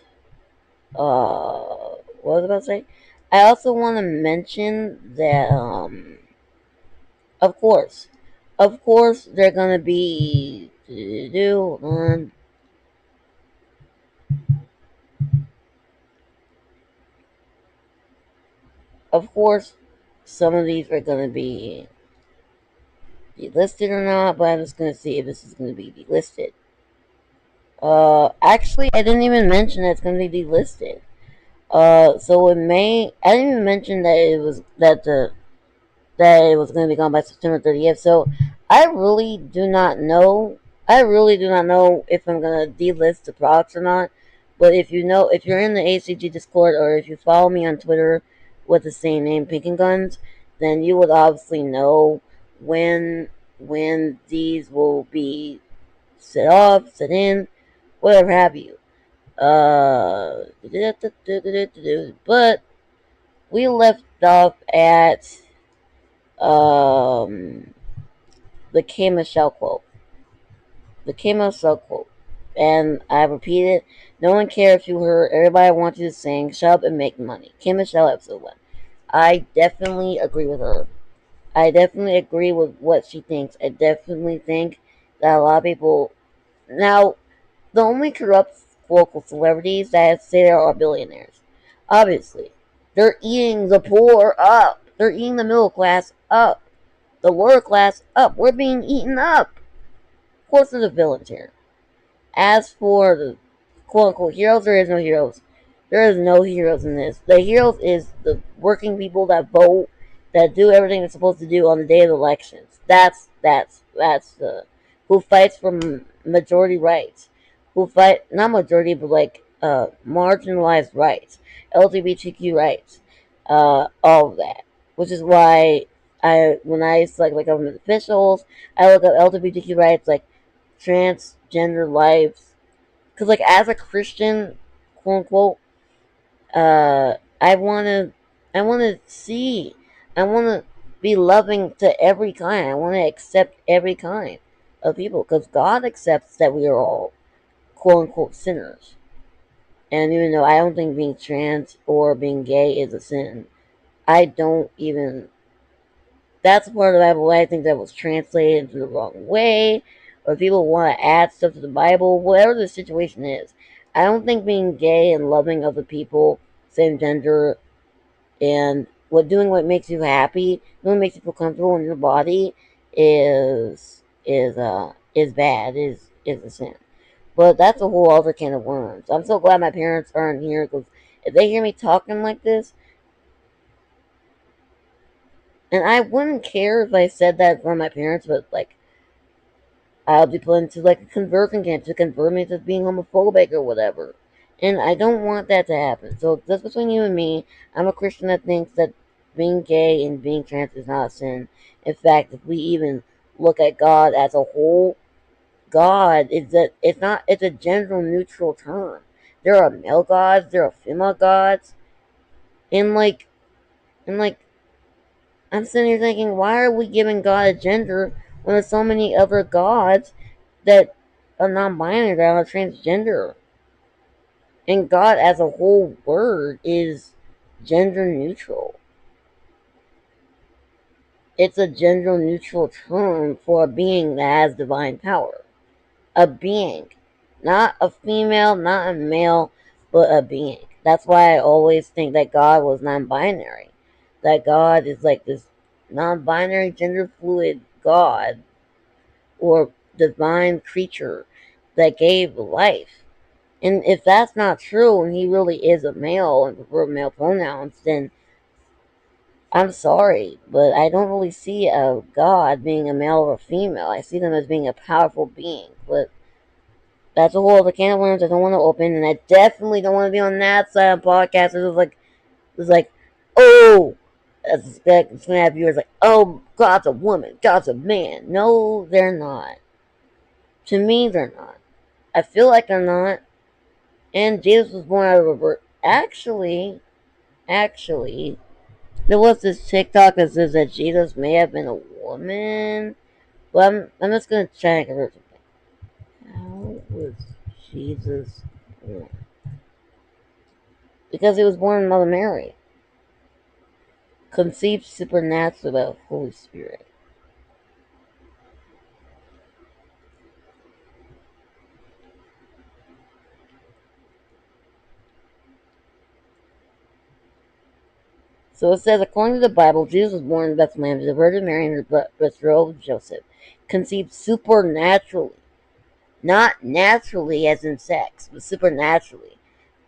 What was I about to say? I also want to mention that. Of course, they're gonna be. Of course, some of these are gonna be delisted or not, but I'm just gonna see if this is gonna be delisted. Actually, I didn't even mention that it's gonna be delisted. So it may. I didn't even mention that it was going to be gone by September 30th. So I really do not know. I really do not know if I'm going to delist the products or not. But if you're in the ACG Discord, or if you follow me on Twitter with the same name, Pink and Guns, then you would obviously know when these will be set off, set in, whatever have you. But we left off at um the K Michelle quote. The K Michelle quote. And I repeat it, no one cares if you heard, everybody wants you to sing, shut up and make money. K Michelle episode 1. I definitely agree with her. I definitely agree with what she thinks. I definitely think that a lot of people now, the only corrupt local celebrities that I say there are billionaires. Obviously. They're eating the poor up. They're eating the middle class up. The lower class up. We're being eaten up. Of course, there's a villains here. As for the quote unquote heroes, there is no heroes. There is no heroes in this. The heroes is the working people that vote, that do everything they're supposed to do on the day of the elections. That's the who fights for majority rights, who fight not majority but like marginalized rights, LGBTQ rights, all of that. which is why when I select like government officials, I look at LGBTQ rights, like transgender lives, because like as a Christian, quote unquote, I wanna see, I wanna be loving to every kind. I wanna accept every kind of people, because God accepts that we are all quote unquote sinners. And even though I don't think being trans or being gay is a sin, I don't even. That's part of the Bible I think that was translated into the wrong way, or people want to add stuff to the Bible, whatever the situation is. I don't think being gay and loving other people, same gender, and doing what makes you happy, doing what makes you feel comfortable in your body, is bad, is a sin. But that's a whole other can of worms. I'm so glad my parents aren't here, because if they hear me talking like this, and I wouldn't care if I said that from my parents, but like I'll be put into like a conversion camp to convert me to being homophobic or whatever. And I don't want that to happen. So that's between you and me. I'm a Christian that thinks that being gay and being trans is not a sin. In fact, if we even look at God as a whole, God is that it's not, it's a gender neutral term. There are male gods, there are female gods, and like I'm sitting here thinking, why are we giving God a gender when there's so many other gods that are non-binary, that are transgender? And God as a whole word is gender neutral. It's a gender neutral term for a being that has divine power. A being. Not a female, not a male, but a being. That's why I always think that God was non-binary. That God is like this non-binary, gender fluid God or divine creature that gave life. And if that's not true, and he really is a male and prefer male pronouns, then I'm sorry, but I don't really see a God being a male or a female. I see them as being a powerful being. But that's a whole other can of worms I don't want to open, and I definitely don't want to be on that side of podcast. It's like, oh, it's gonna have viewers like, oh, God's a woman, God's a man. No, they're not. To me, they're not. I feel like they're not. And Jesus was born out of a bird. Actually, there was this TikTok that says that Jesus may have been a woman. But I'm just gonna check or something. How was Jesus born? Because he was born in Mother Mary, conceived supernaturally by the Holy Spirit. So it says, according to the Bible, Jesus was born in Bethlehem to the Virgin Mary and her betrothed Joseph, conceived supernaturally, not naturally as in sex, but supernaturally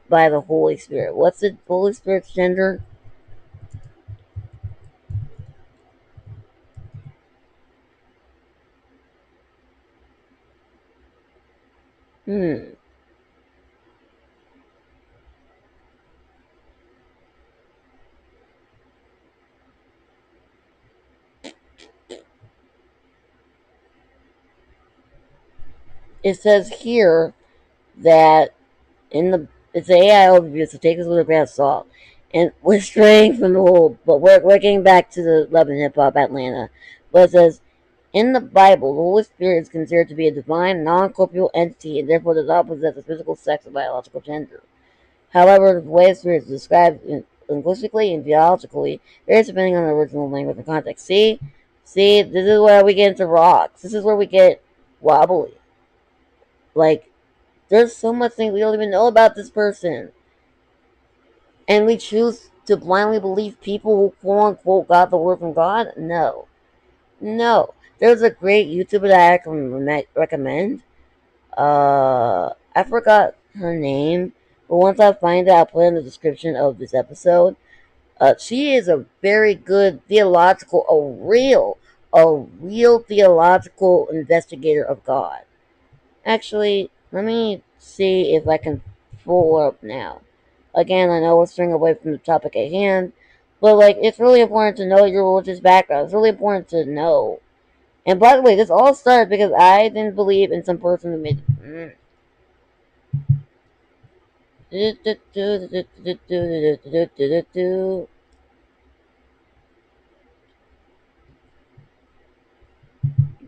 by the Holy Spirit. What's the Holy Spirit's gender? Hmm. It says here that in the it's an AI overview, so take this with a grain of salt. And we're straying from the whole, but we're getting back to the Love and Hip Hop Atlanta. But it says, in the Bible, the Holy Spirit is considered to be a divine, non-corporeal entity, and therefore does not possess a physical sex or biological gender. However, the way the Spirit is described linguistically and theologically varies depending on the original language and context. See, this is where we get into rocks. This is where we get wobbly. Like, there's so much things we don't even know about this person. And we choose to blindly believe people who quote unquote got the word from God? No. No. There's a great YouTuber that I can recommend. I forgot her name, but once I find it, I'll put it in the description of this episode. She is a very good theological, a real theological investigator of God. Actually, let me see if I can pull her up now. Again, I know we're straying away from the topic at hand, But like, it's really important to know your religious background. It's really important to know. And by the way, this all started because I didn't believe in some person who made.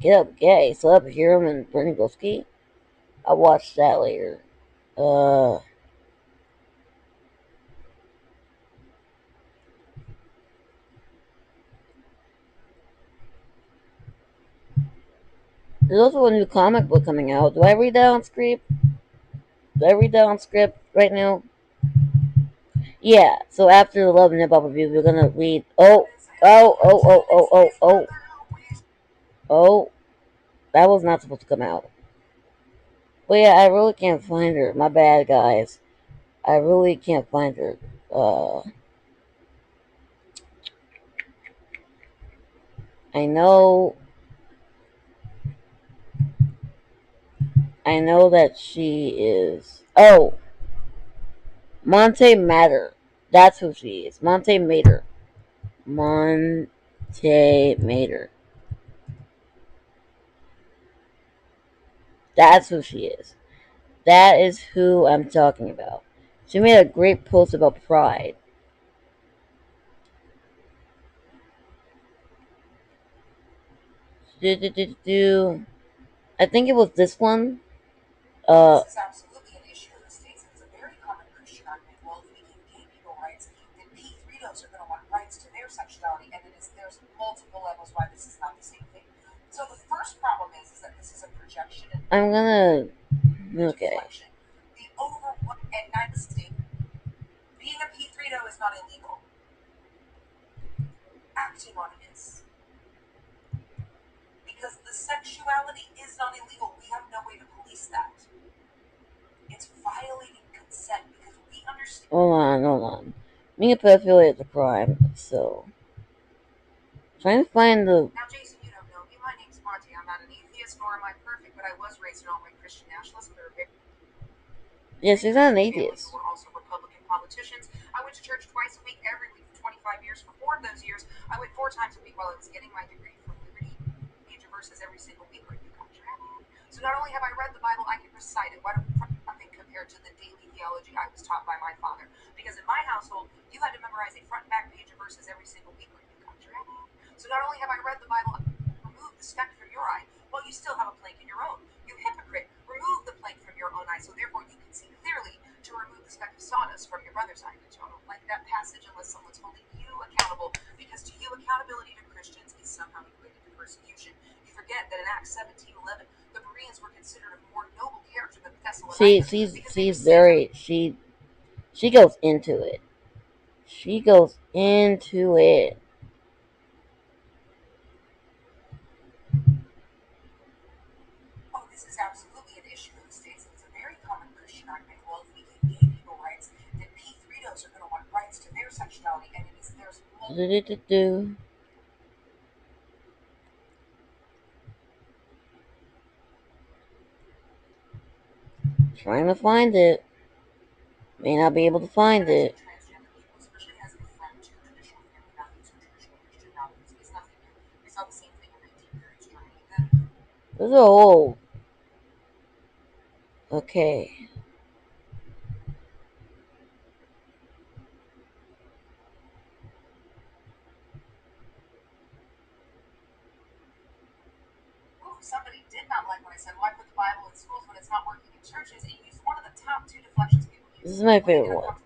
Get Up Gay, Celeb Hero and Bernie Bilski. I'll watch that later. Uh, there's also a new comic book coming out. Do I read that on script? Do I read that on script right now? Yeah. So after the Love and Hip Hop review, we're gonna read. Oh. That was not supposed to come out. But yeah, I really can't find her. My bad, guys. I really can't find her. Uh, I know. I know that she is. Oh, Monte Matter. That's who she is. Monte Mater. Monte Mater. That's who she is. That is who I'm talking about. She made a great post about pride. I think it was this one. Uh, I'm gonna. Okay. Hold on. Being a pedophile is a crime, so trying to find the. Yeah, she's not an atheist. She's very she goes into it. She goes into it. Do. Trying to find it. May not be able to find it. Those are old. Okay. This is my favorite one.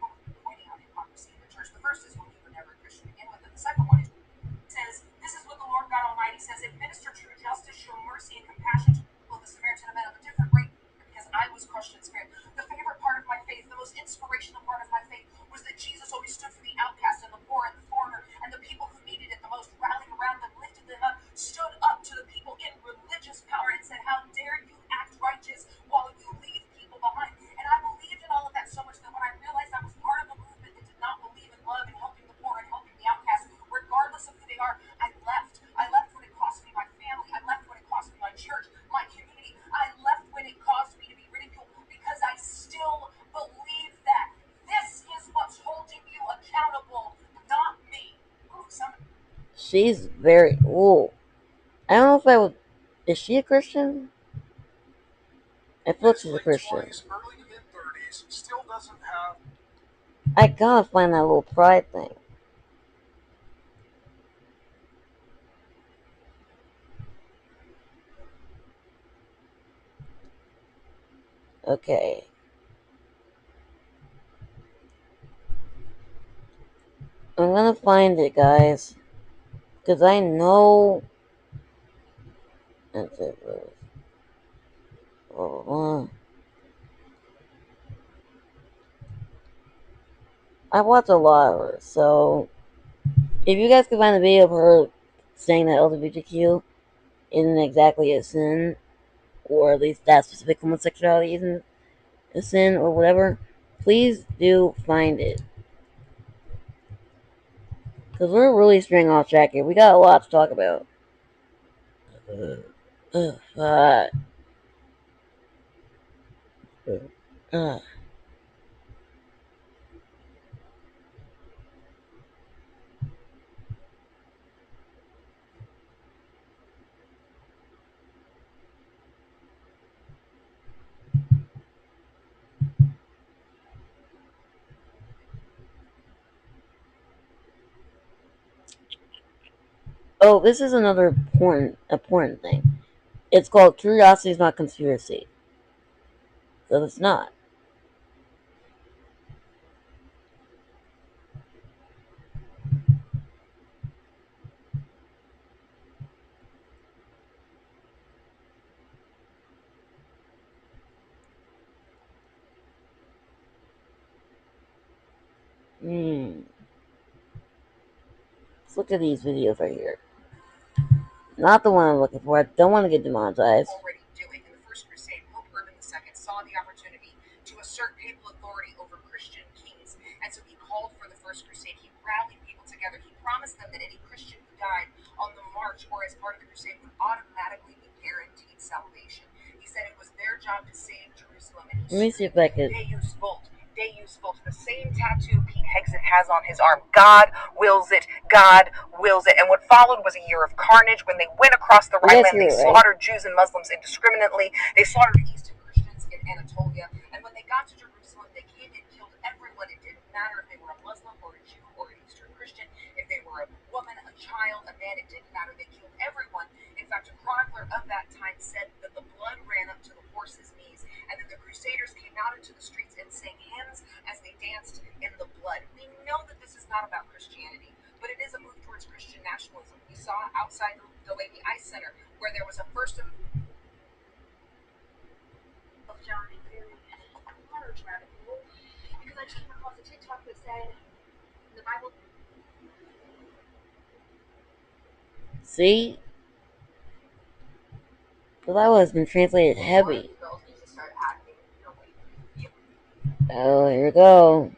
She's very. Ooh. I don't know if I would. Is she a Christian? I feel like she's a Christian. I gotta find that little pride thing. Okay. I'm gonna find it, guys. Because I know. That's it. I watch a lot of her, so if you guys can find a video of her saying that LGBTQ isn't exactly a sin, or at least that specific homosexuality isn't a sin, or whatever, please do find it. Because we're really straying off track here. We got a lot to talk about. Uh, uh. Oh, this is another important thing. It's called curiosity is not conspiracy. So it's not. Let's look at these videos right here. Not the one I'm looking for. I don't want to get demonetized. Let me see if I could. They use both the same tattoo Pete Hegseth has on his arm. God wills it. God wills it. And what followed was a year of carnage when they went across the Rhineland. They slaughtered Jews and Muslims indiscriminately. They slaughtered Eastern Christians in Anatolia. And when they got to Jerusalem, they came and killed everyone. It didn't matter if they were a Muslim or a Jew or an Eastern Christian, if they were a woman, a child, a man. It didn't matter. They killed everyone. In fact, a chronicler of that time said that the blood ran up to the horses' knees, and then the Crusaders came out into the streets and sang hymns as they danced in the blood. We know that this is not about Christianity, but it is a move towards Christian nationalism. We saw outside the Lady Ice Center where there was a first of John and very large rabbit hole because I just came across a TikTok that said the Bible. See? The Bible has been translated heavy. Oh, here we go.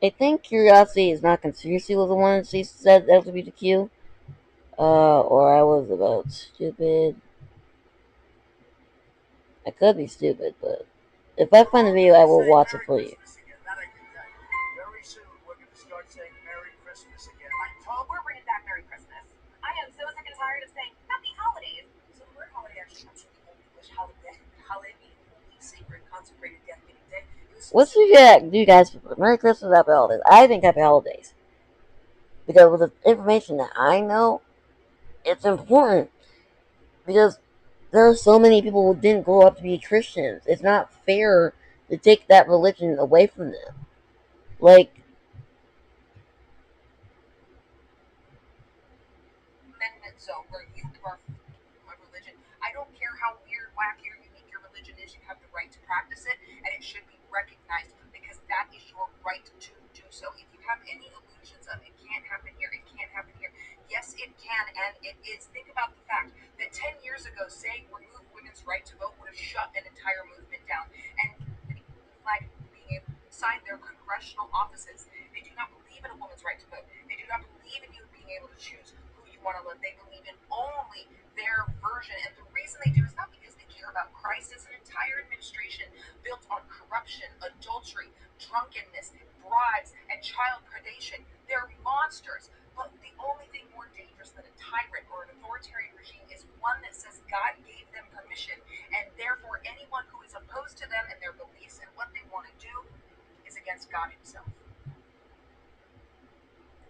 I think curiosity is not conspiracy was the one she said LGBTQ. Or I was about stupid. I could be stupid, but if I find a video, I will watch it for you. Very soon, we're going to start saying Merry Christmas again. We're bringing back Merry Christmas. I am so sick and tired of saying Happy Holidays. So the word holiday actually comes from the Old English holiday. Holiday meaning holy, sacred, consecrated, dedicated day. What's do you guys prefer? Merry Christmas, Happy Holidays. I think Happy Holidays because with the information that I know, it's important because there are so many people who didn't grow up to be Christians. It's not fair to take that religion away from them. Like, amendment zone where you are my religion. I don't care how weird, wacky, or unique your religion is. You have the right to practice it, and it should be recognized because that is your right to do so. If you have any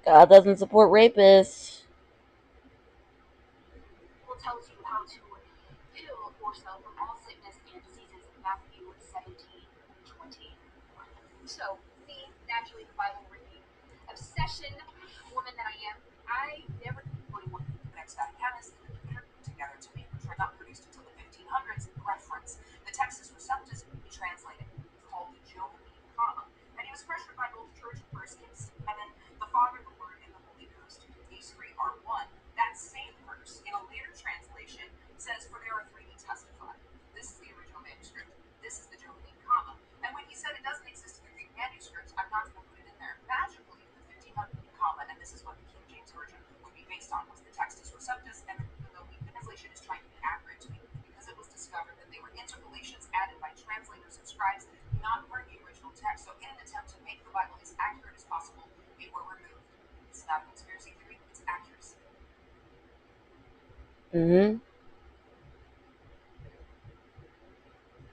God doesn't support rapists. Mm-hmm.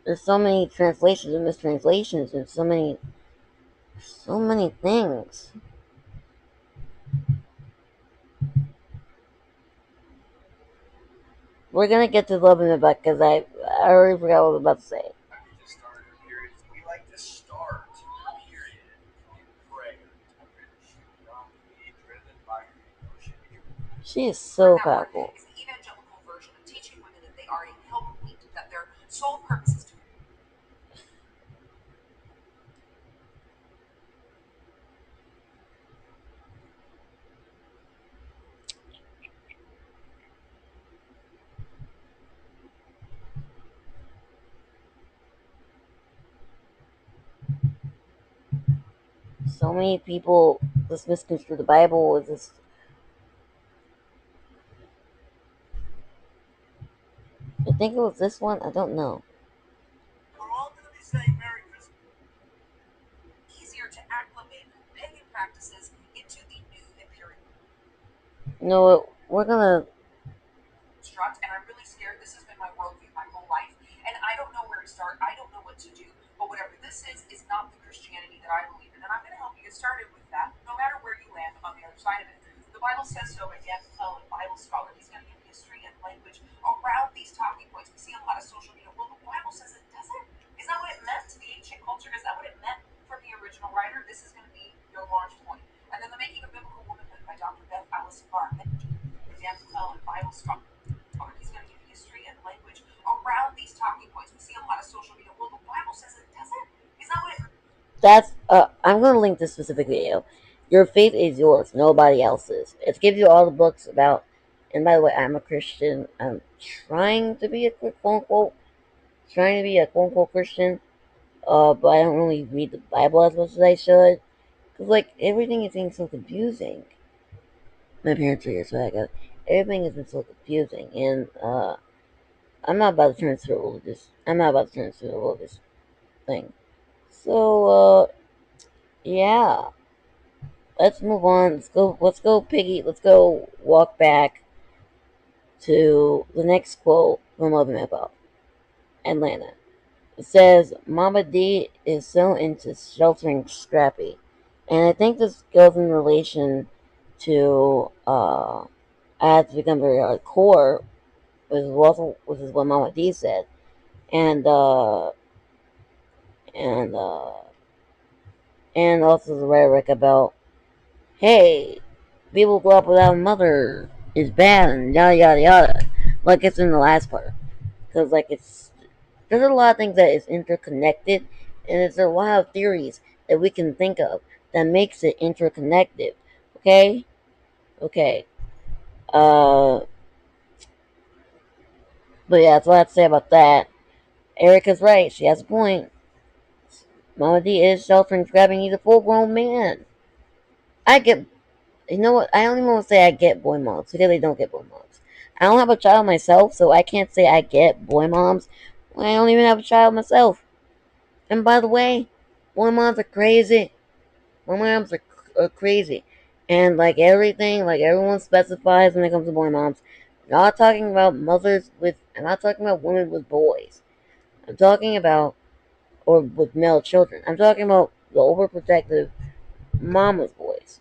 There's so many translations and mistranslations, and so many things. We're gonna get to love in a bit because I already forgot what I was about to say. She is so powerful. So many people just misconstrue the Bible as this. I think it was this one. I don't know. You know what? We're gonna. That's. I'm gonna link this specific video. Your faith is yours, nobody else's. It gives you all the books about. And by the way, I'm a Christian. I'm trying to be a quote unquote, trying to be a quote unquote Christian. But I don't really read the Bible as much as I should. Cause like everything is being so confusing. My parents are here, so I got everything has been so confusing, and I'm not about to turn into a religious. I'm not about to turn into a religious thing. So yeah, let's move on. Let's go. Let's go, Piggy. Let's go walk back to the next quote from Love and Hip Hop, Atlanta. It says, "Mama D is so into sheltering Scrappy," and I think this goes in relation to I have to become very hardcore, which is what Mama D said, and and uh, and also the rhetoric about, hey, people grow up without a mother is bad and yada yada yada, like it's in the last part, because like it's there's a lot of things that is interconnected, and there's a lot of theories that we can think of that makes it interconnected. Okay, okay. Uh, but yeah, that's what I have to say about that. Erica's right. She has a point. Mama D is sheltering, grabbing. He's a full-grown man. I get, you know what? I don't even want to say I get boy moms because they don't get boy moms. I don't have a child myself, so I can't say I get boy moms when I don't even have a child myself. And by the way, boy moms are crazy. Boy moms are crazy. And like everything, like everyone specifies when it comes to boy moms, I'm not talking about mothers with, I'm not talking about women with boys. I'm talking about, or with male children. I'm talking about the overprotective mama's boys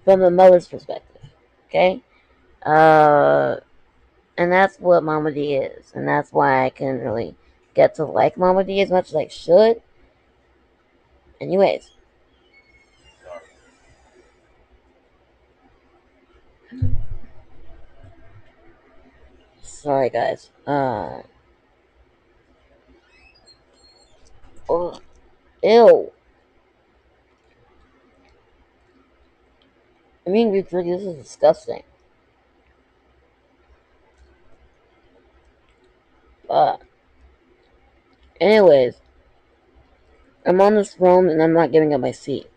from the mother's perspective. Okay? Uh, and that's what Mama D is. And that's why I couldn't really get to like Mama D as much as I should. Anyways, sorry guys. Oh, ew. I mean, this is disgusting. But, anyways, I'm on this throne and I'm not giving up my seat.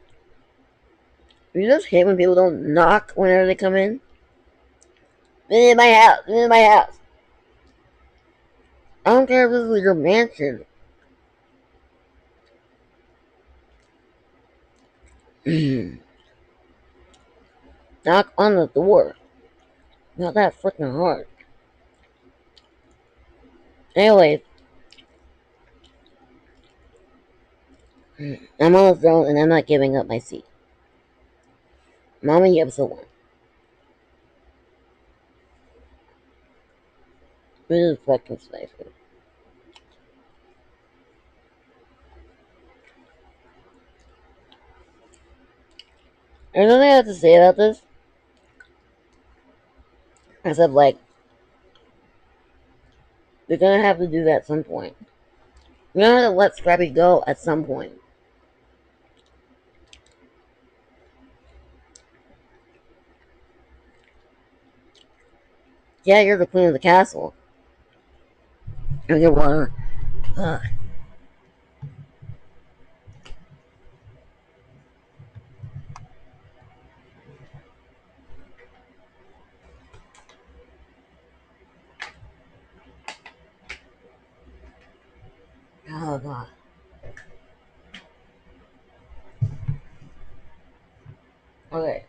You just hate when people don't knock whenever they come in? In my house, in my house. I don't care if this is your mansion. Knock on the door. Not that freaking hard. Anyways, I'm on the throne and I'm not giving up my seat. Mama, episode 1. This is fucking spicy. There's nothing I have to say about this. Except, like, they're gonna have to do that at some point. You're gonna have to let Scrappy go at some point. Yeah, you're the queen of the castle. Drink your water. Ugh. Oh, God. Okay.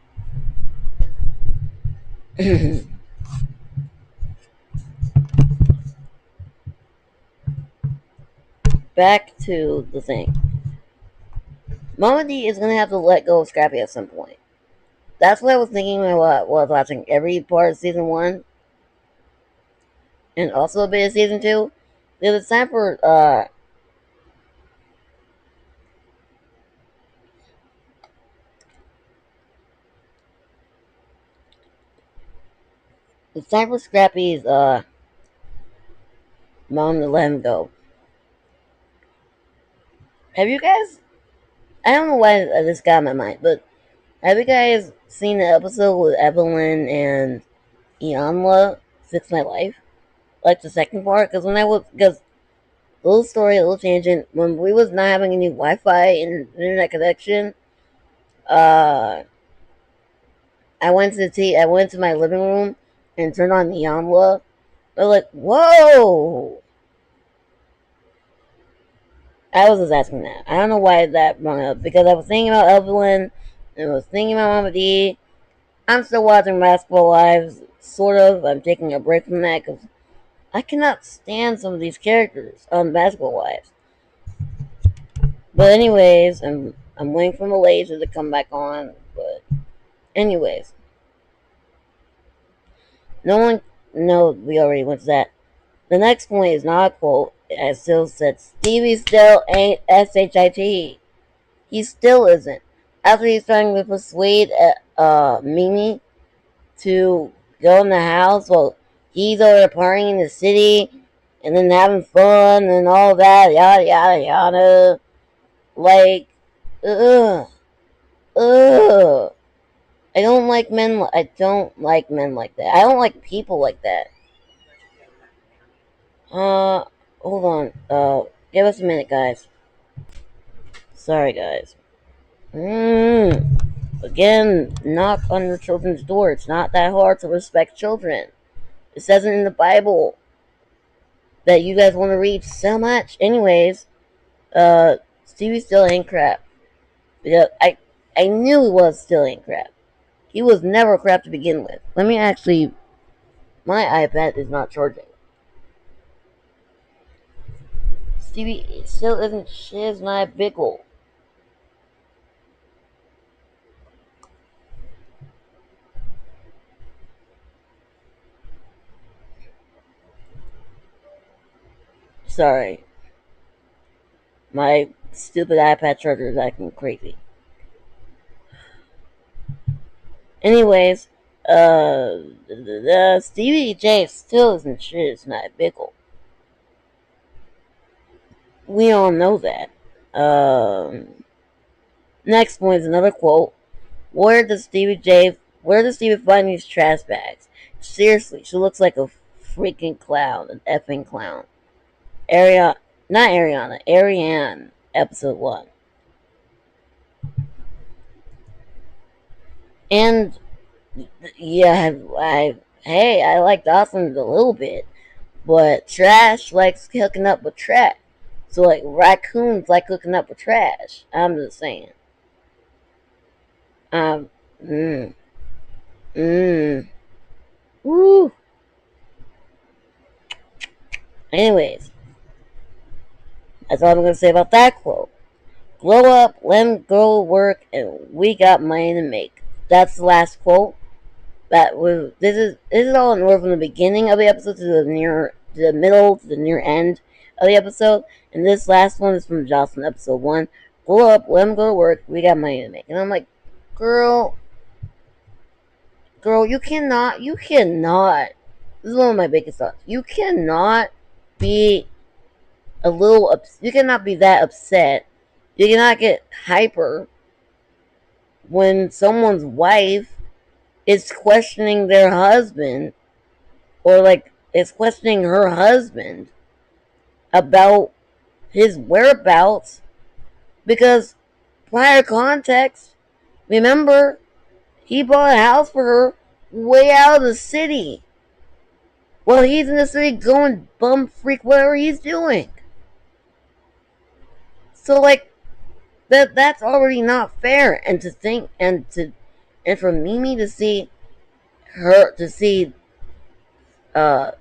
Back to the thing. Mama D is gonna have to let go of Scrappy at some point. That's what I was thinking when I was watching every part of season 1 and also a bit of season 2. There's time for it's time for Scrappy's mom to let him go. Have you guys? I don't know why this got in my mind, but have you guys seen the episode with Evelyn and Ianla Fix My Life? Like the second part? Because little story, a little tangent. When we was not having any Wi-Fi and internet connection, uh, I went to my living room and turned on Ianla. They're like, whoa! I was just asking that. I don't know why that brought up because I was thinking about Evelyn and I was thinking about Mama D. I'm still watching Basketball Wives, sort of. I'm taking a break from that because I cannot stand some of these characters on Basketball Wives. But anyways, I'm waiting for Malaysia to come back on. But anyways, no one. No, we already went to that. The next point is not a quote. I still said Stevie still ain't shit. He still isn't. After he's trying to persuade Mimi to go in the house while he's over there partying in the city and then having fun and all that, yada yada yada. Like, ugh, ugh. I don't like men like that. I don't like people like that. Uh, hold on. Give us a minute, guys. Sorry, guys. Again, knock on your children's door. It's not that hard to respect children. It says it in the Bible that you guys want to read so much. Anyways, Stevie still ain't crap. Because I knew he was still ain't crap. He was never crap to begin with. Let me actually. My iPad is not charging. Stevie still isn't shiz my bickle. Sorry. My stupid iPad charger is acting crazy. Anyways, Stevie J still isn't shiz my bickle. We all know that. Next point is another quote. Where does Stevie find these trash bags? Seriously, she looks like a freaking clown, an effing clown. Not Ariana, Ariane, episode 1. And, yeah, I like Dawson a little bit, but trash likes hooking up with trash. So, like, raccoons like hooking up with trash. I'm just saying. Um, mmm, mmm, woo. Anyways, that's all I'm gonna say about that quote. Grow up, let him go work, and we got money to make. That's the last quote. This is all in order from the beginning of the episode to the middle to the near end of the episode, and this last one is from Jocelyn, episode 1. Grow up, let him go to work, we got money to make. And I'm like, girl, you cannot. This is one of my biggest thoughts. You cannot be you cannot be that upset. You cannot get hyper when someone's wife is questioning their husband, or like is questioning her husband about his whereabouts, because prior context, remember, he bought a house for her way out of the city. Well, he's in the city going bum freak whatever he's doing. So like that's already not fair. And to think and for Mimi to see her to see him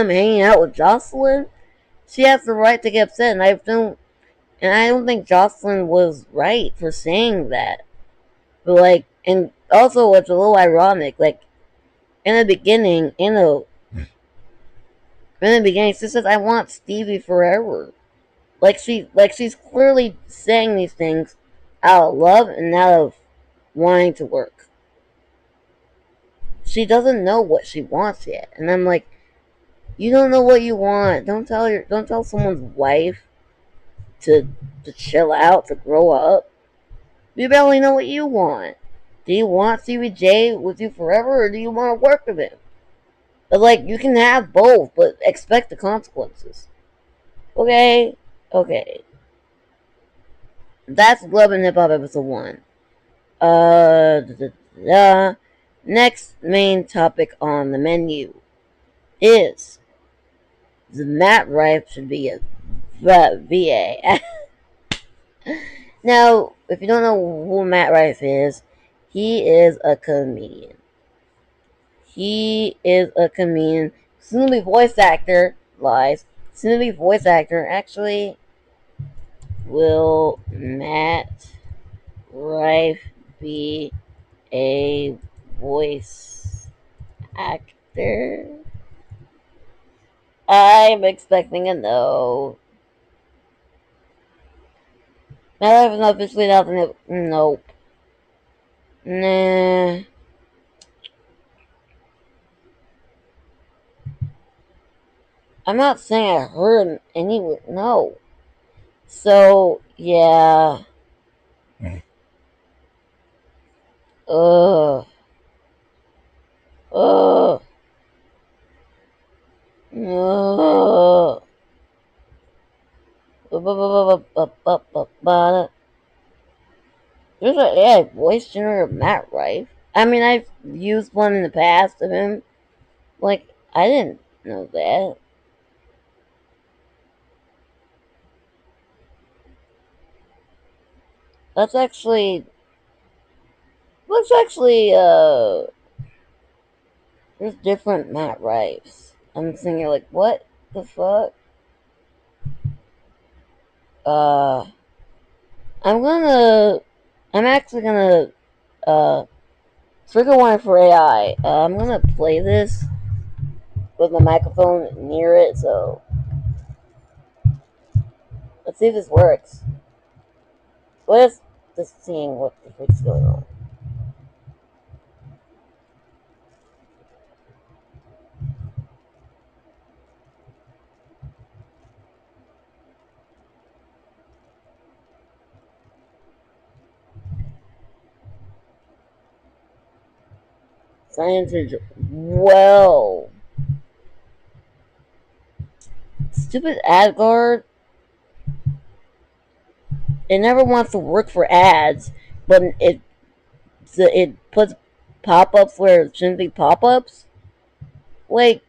hanging out with Jocelyn, she has the right to get upset, and I don't think Jocelyn was right for saying that. But like, and also it's a little ironic. Like in the beginning, she says, "I want Stevie forever." Like she's clearly saying these things out of love and out of wanting to work. She doesn't know what she wants yet, and I'm like, you don't know what you want. Don't tell someone's wife to chill out, to grow up. You barely know what you want. Do you want CBJ with you forever, or do you want to work with him? But like, you can have both, but expect the consequences. Okay, okay. That's Glove and Hip Hop episode 1. Da, da, da. Next main topic on the menu is the Matt Rife should be a VA. Now, if you don't know who Matt Rife is, he is a comedian. He is a comedian. Soon to be voice actor. Lies. Soon to be voice actor. Actually, will Matt Rife be a voice actor? I'm expecting a no. Matt Rife is not officially announced. Nope. Nah. I'm not saying I heard him anywhere. No. So, yeah. Ugh. Ugh. Ugh. There's an AI voice generator of Matt Rife. I mean, I've used one in the past of him. Like, I didn't know that. That's actually. Looks actually, there's different Matt Rifes. I'm thinking, like, what the fuck? Uh, I'm gonna. I'm actually gonna, trigger one for AI. I'm gonna play this with my microphone near it, so let's see if this works. Let's just seeing what the freak's going on. Science, well, stupid AdGuard. It never wants to work for ads, but it puts pop ups where it shouldn't be pop ups. Like,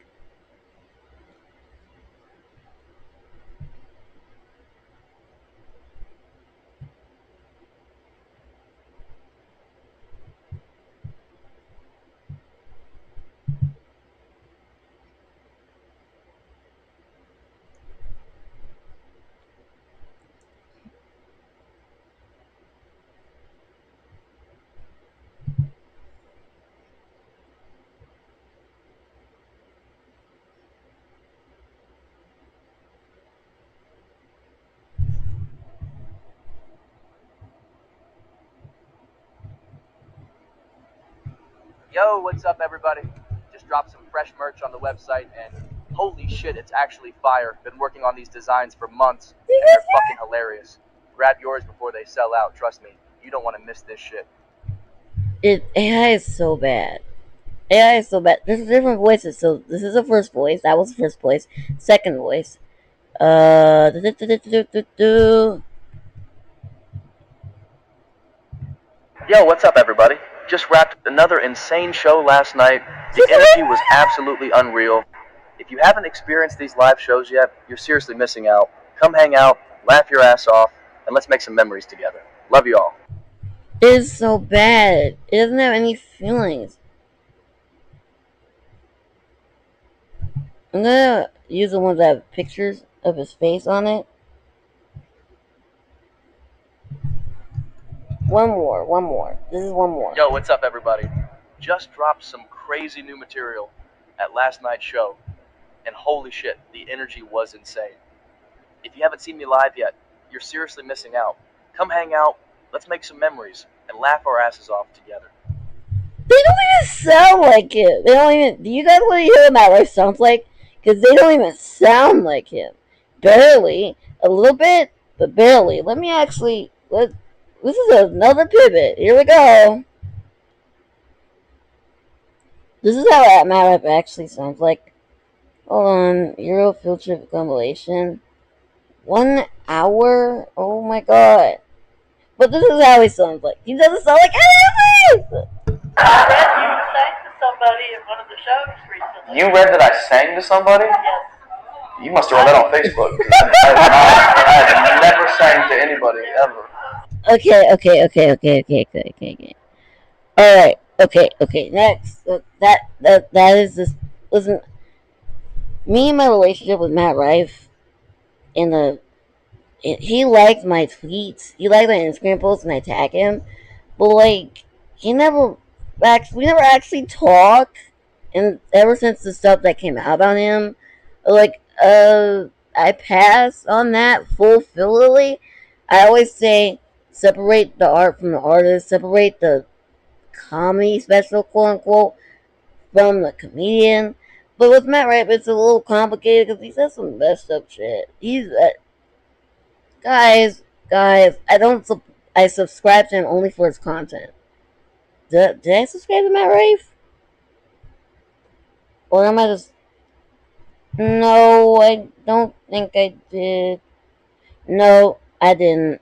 Yo, what's up, everybody? Just dropped some fresh merch on the website, and holy shit, it's actually fire. Been working on these designs for months, and they're fucking hilarious. Grab yours before they sell out, trust me. You don't want to miss this shit. AI is so bad. AI is so bad. There's different voices. So this is the first voice. That was the first voice. Second voice. Do. Yo, what's up, everybody? Just wrapped another insane show last night. The energy was absolutely unreal. If you haven't experienced these live shows yet, you're seriously missing out. Come hang out, laugh your ass off, and let's make some memories together. Love you all. It is so bad. It doesn't have any feelings. I'm gonna use the ones that have pictures of his face on it. One more, one more. This is one more. Yo, what's up, everybody? Just dropped some crazy new material at last night's show, and holy shit, the energy was insane. If you haven't seen me live yet, you're seriously missing out. Come hang out, let's make some memories, and laugh our asses off together. They don't even sound like him. They don't even. Do you guys want to hear what Matt Rife sounds like? Because they don't even sound like him. Barely. A little bit, but barely. Let me actually. This is another pivot. Here we go. This is how Matt Rife actually sounds like. Hold on. Euro field trip compilation. 1 hour? Oh my god. But this is how he sounds like. He doesn't sound like anything! I read you sang to somebody at one of the shows recently. You read that I sang to somebody? Yes. You must have read that on Facebook. I have never sang to anybody, ever. Okay. Alright, okay. Next. That is this. Listen, me and my relationship with Matt Rife in the. He likes my tweets. He likes my Instagram posts and I tag him. But, like, he never. We never actually talk. And ever since the stuff that came out about him, like, I pass on that fully. I always say separate the art from the artist, separate the comedy special, quote unquote, from the comedian. But with Matt Rife, it's a little complicated because he says some messed up shit. Guys, I don't. I subscribe to him only for his content. Did I subscribe to Matt Rife? Or am I just. No, I don't think I did. No, I didn't.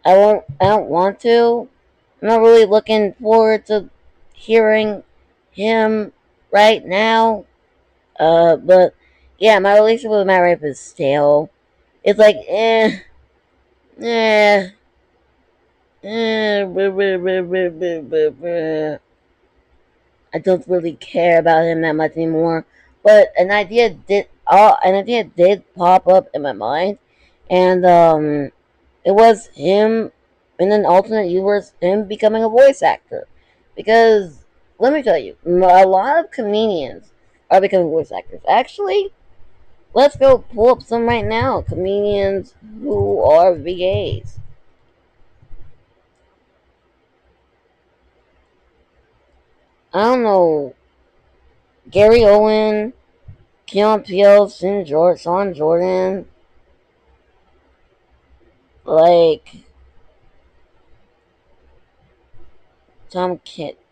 I don't want to. I'm not really looking forward to hearing him right now. But yeah, my relationship with Matt Rife is stale. It's like eh, bleh, bleh, bleh, bleh, bleh, bleh, bleh. I don't really care about him that much anymore. But an idea did pop up in my mind, and it was him in an alternate universe, him becoming a voice actor. Because let me tell you, a lot of comedians are becoming voice actors. Actually, let's go pull up some right now. Comedians who are VAs. I don't know. Gary Owen, Keon Peele, Sean Jordan, like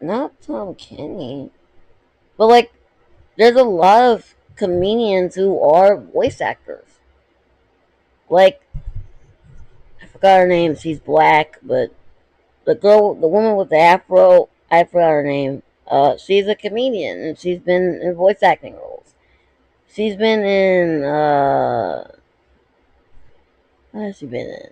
not Tom Kenny, but like there's a lot of comedians who are voice actors. Like I forgot her name. She's black, but the woman with the afro, I forgot her name. She's a comedian and she's been in voice acting roles. She's been in what has she been in?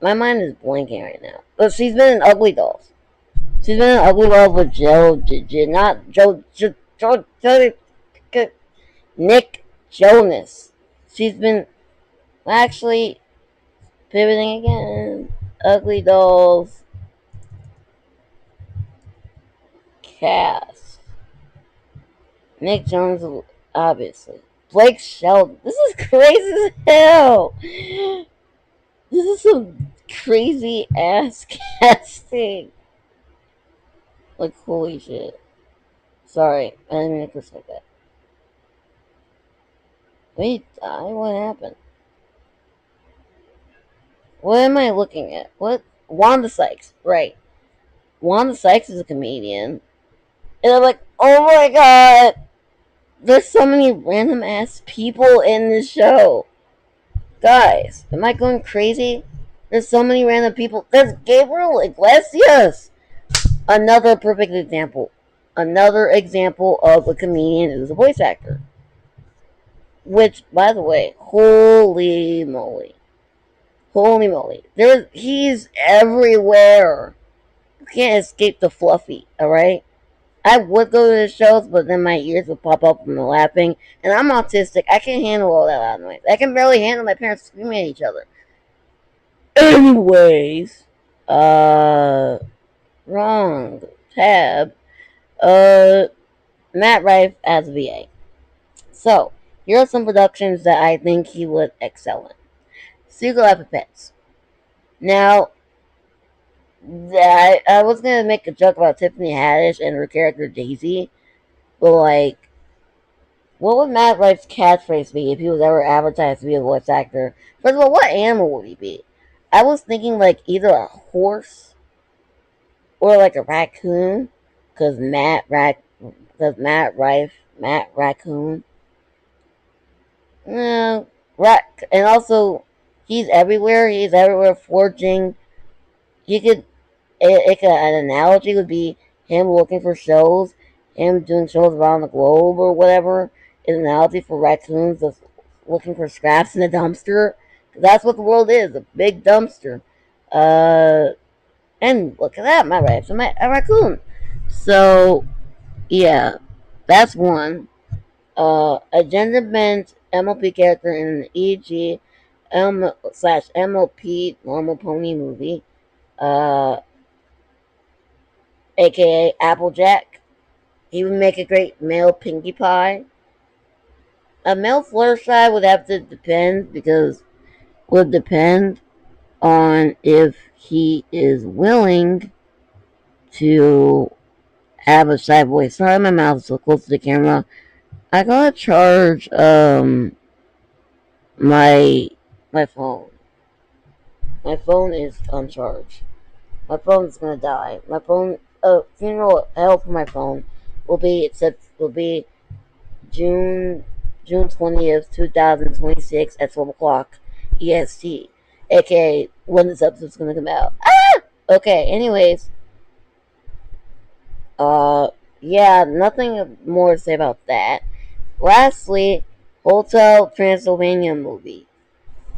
My mind is blanking right now. But she's been in Ugly Dolls. She's been in Ugly Dolls with not Nick Jonas. She's been actually pivoting again. Ugly Dolls cast. Nick Jonas, obviously. Blake Shelton. This is crazy as hell. This is some crazy ass casting. Like, holy shit. Sorry, I didn't mean to curse like that. Wait, what happened? What am I looking at? What? Wanda Sykes, right. Wanda Sykes is a comedian. And I'm like, oh my god! There's so many random ass people in this show. Guys, am I going crazy? There's so many random people. There's Gabriel Iglesias! Another perfect example. Another example of a comedian who's a voice actor. Which, by the way, holy moly. Holy moly. He's everywhere. You can't escape the fluffy, alright? I would go to the shows, but then my ears would pop up from the laughing. And I'm autistic. I can't handle all that loud noise. I can barely handle my parents screaming at each other. Anyways, wrong tab. Uh, Matt Rife as VA. So, here are some productions that I think he would excel in. Secret Life of Pets. Now, I was gonna make a joke about Tiffany Haddish and her character Daisy, but like, what would Matt Rife's catchphrase be if he was ever advertised to be a voice actor? First of all, what animal would he be? I was thinking like either a horse or like a raccoon, cause Matt Raccoon. No, and also he's everywhere. He's everywhere forging. He could an analogy would be him looking for shows, him doing shows around the globe or whatever. Is an analogy for raccoons that's looking for scraps in a dumpster. That's what the world is, a big dumpster. And look at that, my rat's a raccoon. So, yeah, that's one. A gender bent MLP character in an EG slash MLP normal pony movie. Uh, aka Applejack. He would make a great male Pinkie Pie. A male Fluttershy would have to depend because would depend on if he is willing to have a shy voice. Sorry, my mouth is so close to the camera. I gotta charge my my phone. My phone is on charge. My phone's gonna die. My phone funeral hell for my phone will be June 20th, 2026 at 12 o'clock EST, aka when this episode's gonna come out. Ah! Okay, anyways, uh, yeah, nothing more to say about that. Lastly, Hotel Transylvania movie.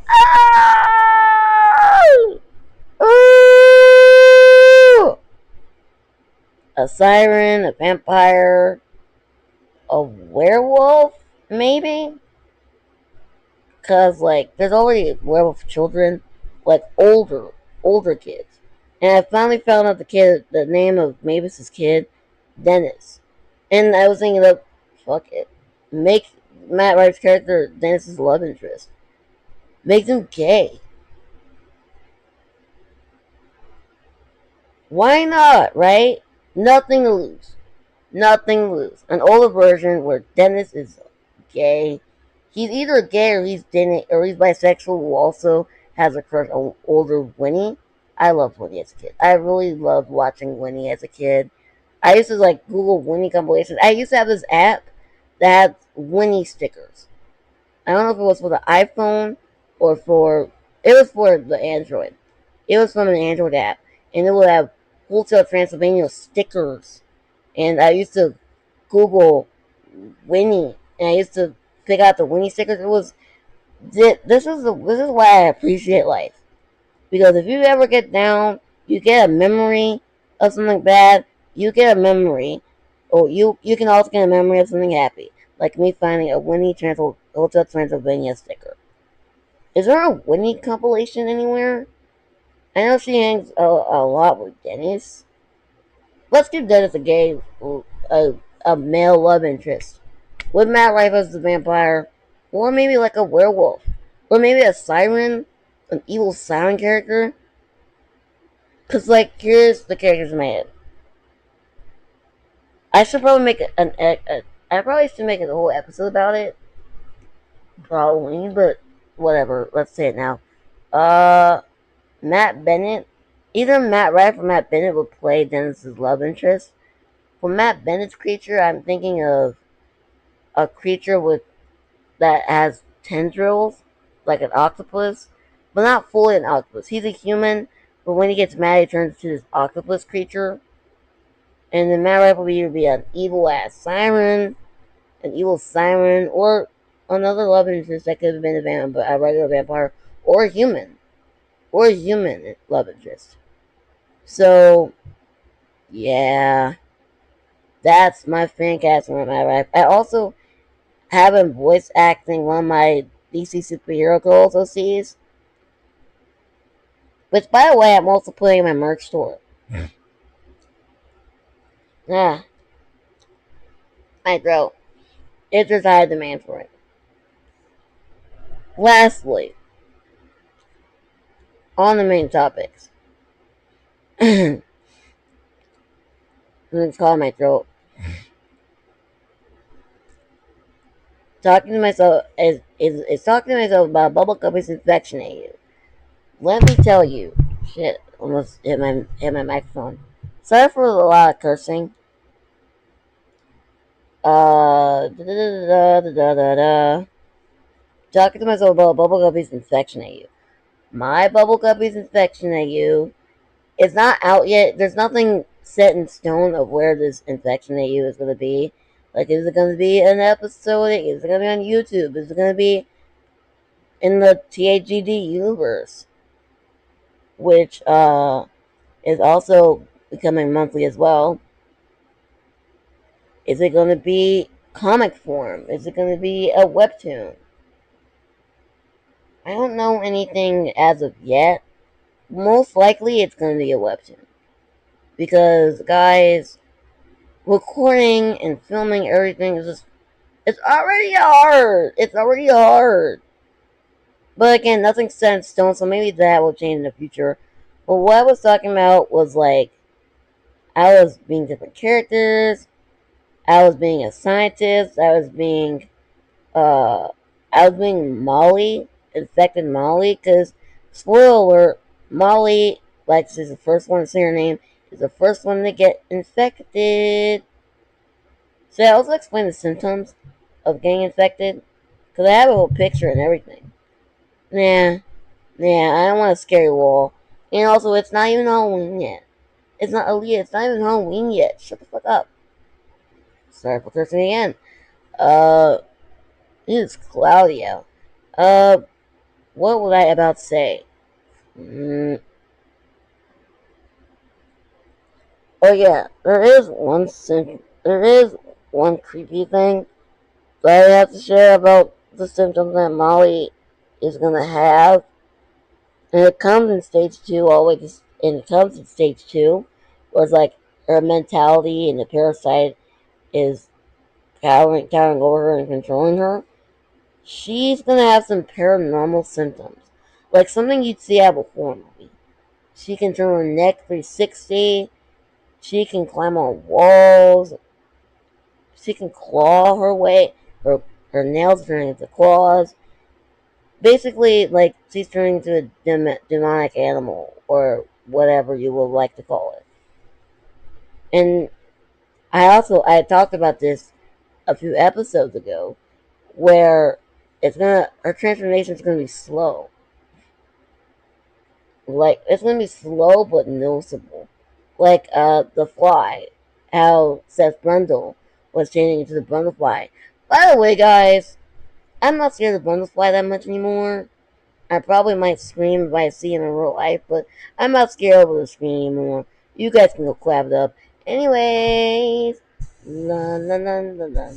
Ah! Ooh! A siren, a vampire, a werewolf, maybe? Because, like, there's already werewolf children, like, older kids. And I finally found out the name of Mavis's kid, Dennis. And I was thinking of, fuck it. Make Matt Wright's character Dennis's love interest. Make him gay. Why not, right? Nothing to lose. Nothing to lose. An older version where Dennis is gay. He's either gay or he's bisexual who also has a crush on older Winnie. I loved Winnie as a kid. I really loved watching Winnie as a kid. I used to like Google Winnie compilations. I used to have this app that had Winnie stickers. I don't know if it was for the iPhone or for it was for the Android. It was from an Android app, and it would have Hotel Transylvania stickers. And I used to Google Winnie, and I used to pick out the Winnie stickers. It was this is why I appreciate life, because if you ever get down, you get a memory of something bad, you get a memory, or you can also get a memory of something happy, like me finding a Hotel Transylvania sticker. Is there a Winnie compilation anywhere? I know she hangs a lot with Dennis. Let's give Dennis a, a male love interest. With Matt Rife as the vampire, or maybe like a werewolf, or maybe a siren, an evil siren character. Cause like here's the characters in my head. I should probably make I probably should make a whole episode about it, probably, but whatever. Let's say it now. Matt Bennett. Either Matt Rife or Matt Bennett will play Dennis's love interest. For Matt Bennett's creature, I'm thinking of a creature with that has tendrils, like an octopus, but not fully an octopus. He's a human, but when he gets mad, he turns into this octopus creature. And then Matt Rife will either be an evil ass siren, an evil siren, or another love interest that could have been a regular vampire, or a human love interest. So yeah, that's my fan casting with Matt Rife. I also have him voice acting one of my DC superhero girls OCs. Which, by the way, I'm also putting in my merch store. Ah, my throat. It's just high demand for it. Lastly, on the main topics. It's calling my throat. Talking to myself is talking to myself about bubble guppies infectioning you. Let me tell you. Shit, almost hit my microphone. Sorry for a lot of cursing. Da da da da da da da. Talking to myself about bubble guppies infectioning you. My bubble guppies infectioning you is not out yet. There's nothing set in stone of where this infection AU is going to be. Like, is it going to be an episode? Is it going to be on YouTube? Is it going to be in the THGD universe? Which is also becoming monthly as well. Is it going to be comic form? Is it going to be a webtoon? I don't know anything as of yet. Most likely it's going to be a webtoon. Because, guys, recording and filming everything is just it's already hard. It's already hard. But again, nothing's set in stone, so maybe that will change in the future. But what I was talking about was like I was being different characters. I was being a scientist. Uh I was being Molly, infected Molly, because spoiler alert, Molly, like she's the first one to say her name, is the first one to get infected. So I also explain the symptoms of getting infected? Because I have a whole picture and everything. Yeah. Yeah, I don't want a scary wall. And also, it's not even Halloween yet. It's not Aaliyah. It's not even Halloween yet. Shut the fuck up. Sorry for cursing again. Uh, it's cloudy out. Uh, what was I about to say? Mm, oh yeah, there is one creepy thing that I have to share about the symptoms that Molly is gonna have, and it comes in stage two all the way to, and it comes in stage two, where it's like her mentality and the parasite is towering over her and controlling her. She's gonna have some paranormal symptoms, like something you'd see out of a horror movie. She can turn her neck 360. She can climb on walls. She can claw her way. Her nails turn into claws. Basically, like she's turning into a demonic animal or whatever you would like to call it. And I talked about this a few episodes ago, where her transformation is gonna be slow. Like it's gonna be slow but noticeable. Like the fly, how Seth Brundle was changing into the butterfly. By the way, guys, I'm not scared of the butterfly that much anymore. I probably might scream if I see him in real life, but I'm not scared of the scream anymore. You guys can go clap it up. Anyways, la la la la la.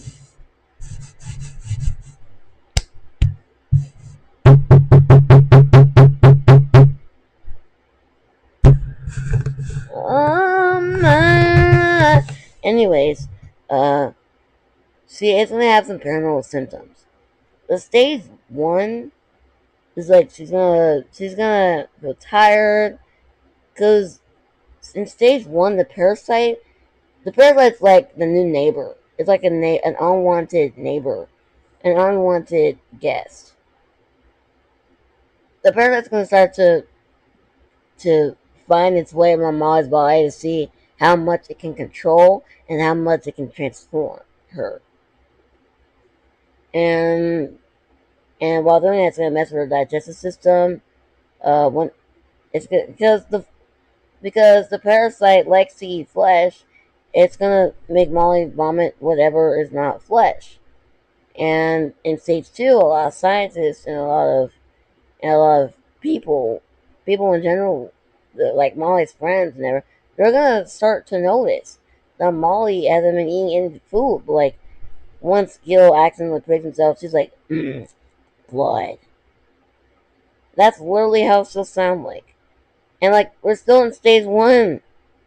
My. Anyways, uh, see, it's gonna have some paranormal symptoms. The stage one is like she's gonna feel tired because in stage one the parasite's like the new neighbor. It's like an unwanted neighbor, an unwanted guest. The parasite's gonna start to find its way around Molly's body to see how much it can control and how much it can transform her. And and while doing that, it's gonna mess with her digestive system. When it's good because the parasite likes to eat flesh, it's gonna make Molly vomit whatever is not flesh. And in stage two, a lot of scientists and a lot of people in general, like Molly's friends and everything, they're gonna start to notice that Molly hasn't been eating any food. But like once Gil accidentally pricks himself, she's like, blood. That's literally how she'll sound like. And like we're still in stage one,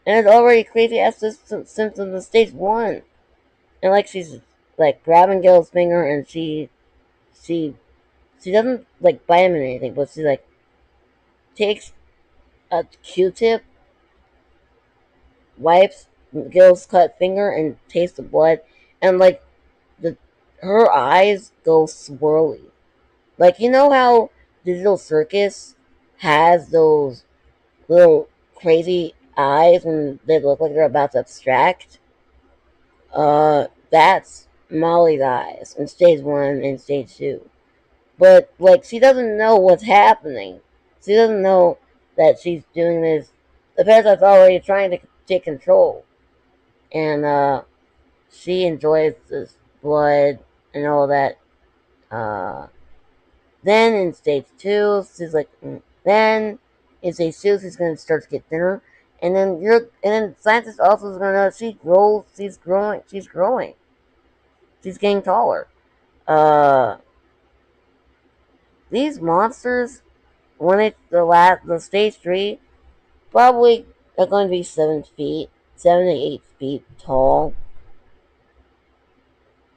and it's already crazy ass symptoms in stage one. And like she's like grabbing Gil's finger, and she she doesn't like bite him or anything, but she like takes a Q-tip, wipes Gil's cut finger, and tastes the blood, and like the her eyes go swirly. Like you know how Digital Circus has those little crazy eyes when they look like they're about to abstract? That's Molly's eyes in stage one and stage two. But like she doesn't know what's happening. She doesn't know that she's doing this. The parasite's already trying to take control, and she enjoys this blood and all that. Uh, then in stage two, she's like, then in stage two, she's gonna start to get thinner, and then scientists also is gonna know she grows. She's growing. She's getting taller. Uh, these monsters, when it's the stage three, probably are going to be 7 feet, 7 to 8 feet tall.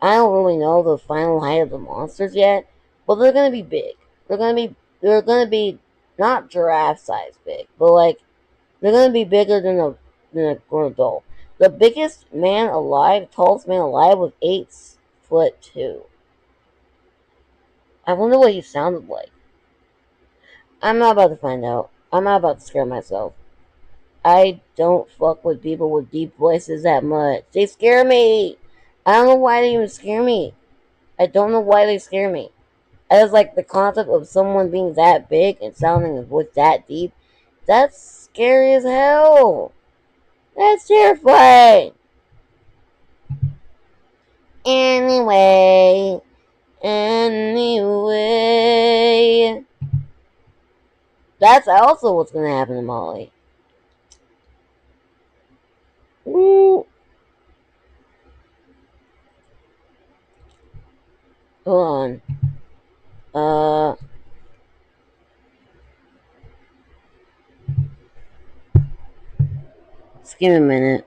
I don't really know the final height of the monsters yet, but they're going to be big. They're going to be not giraffe size big, but like they're going to be bigger than a grown adult. The biggest man alive, tallest man alive, was 8'2". I wonder what he sounded like. I'm not about to find out. I'm not about to scare myself. I don't fuck with people with deep voices that much. They scare me. I don't know why they even scare me. I don't know why they scare me. as like the concept of someone being that big and sounding a voice that deep, that's scary as hell. That's terrifying. Anyway, anyway, that's also what's gonna happen to Molly. Ooh. Hold on. Just give me a minute.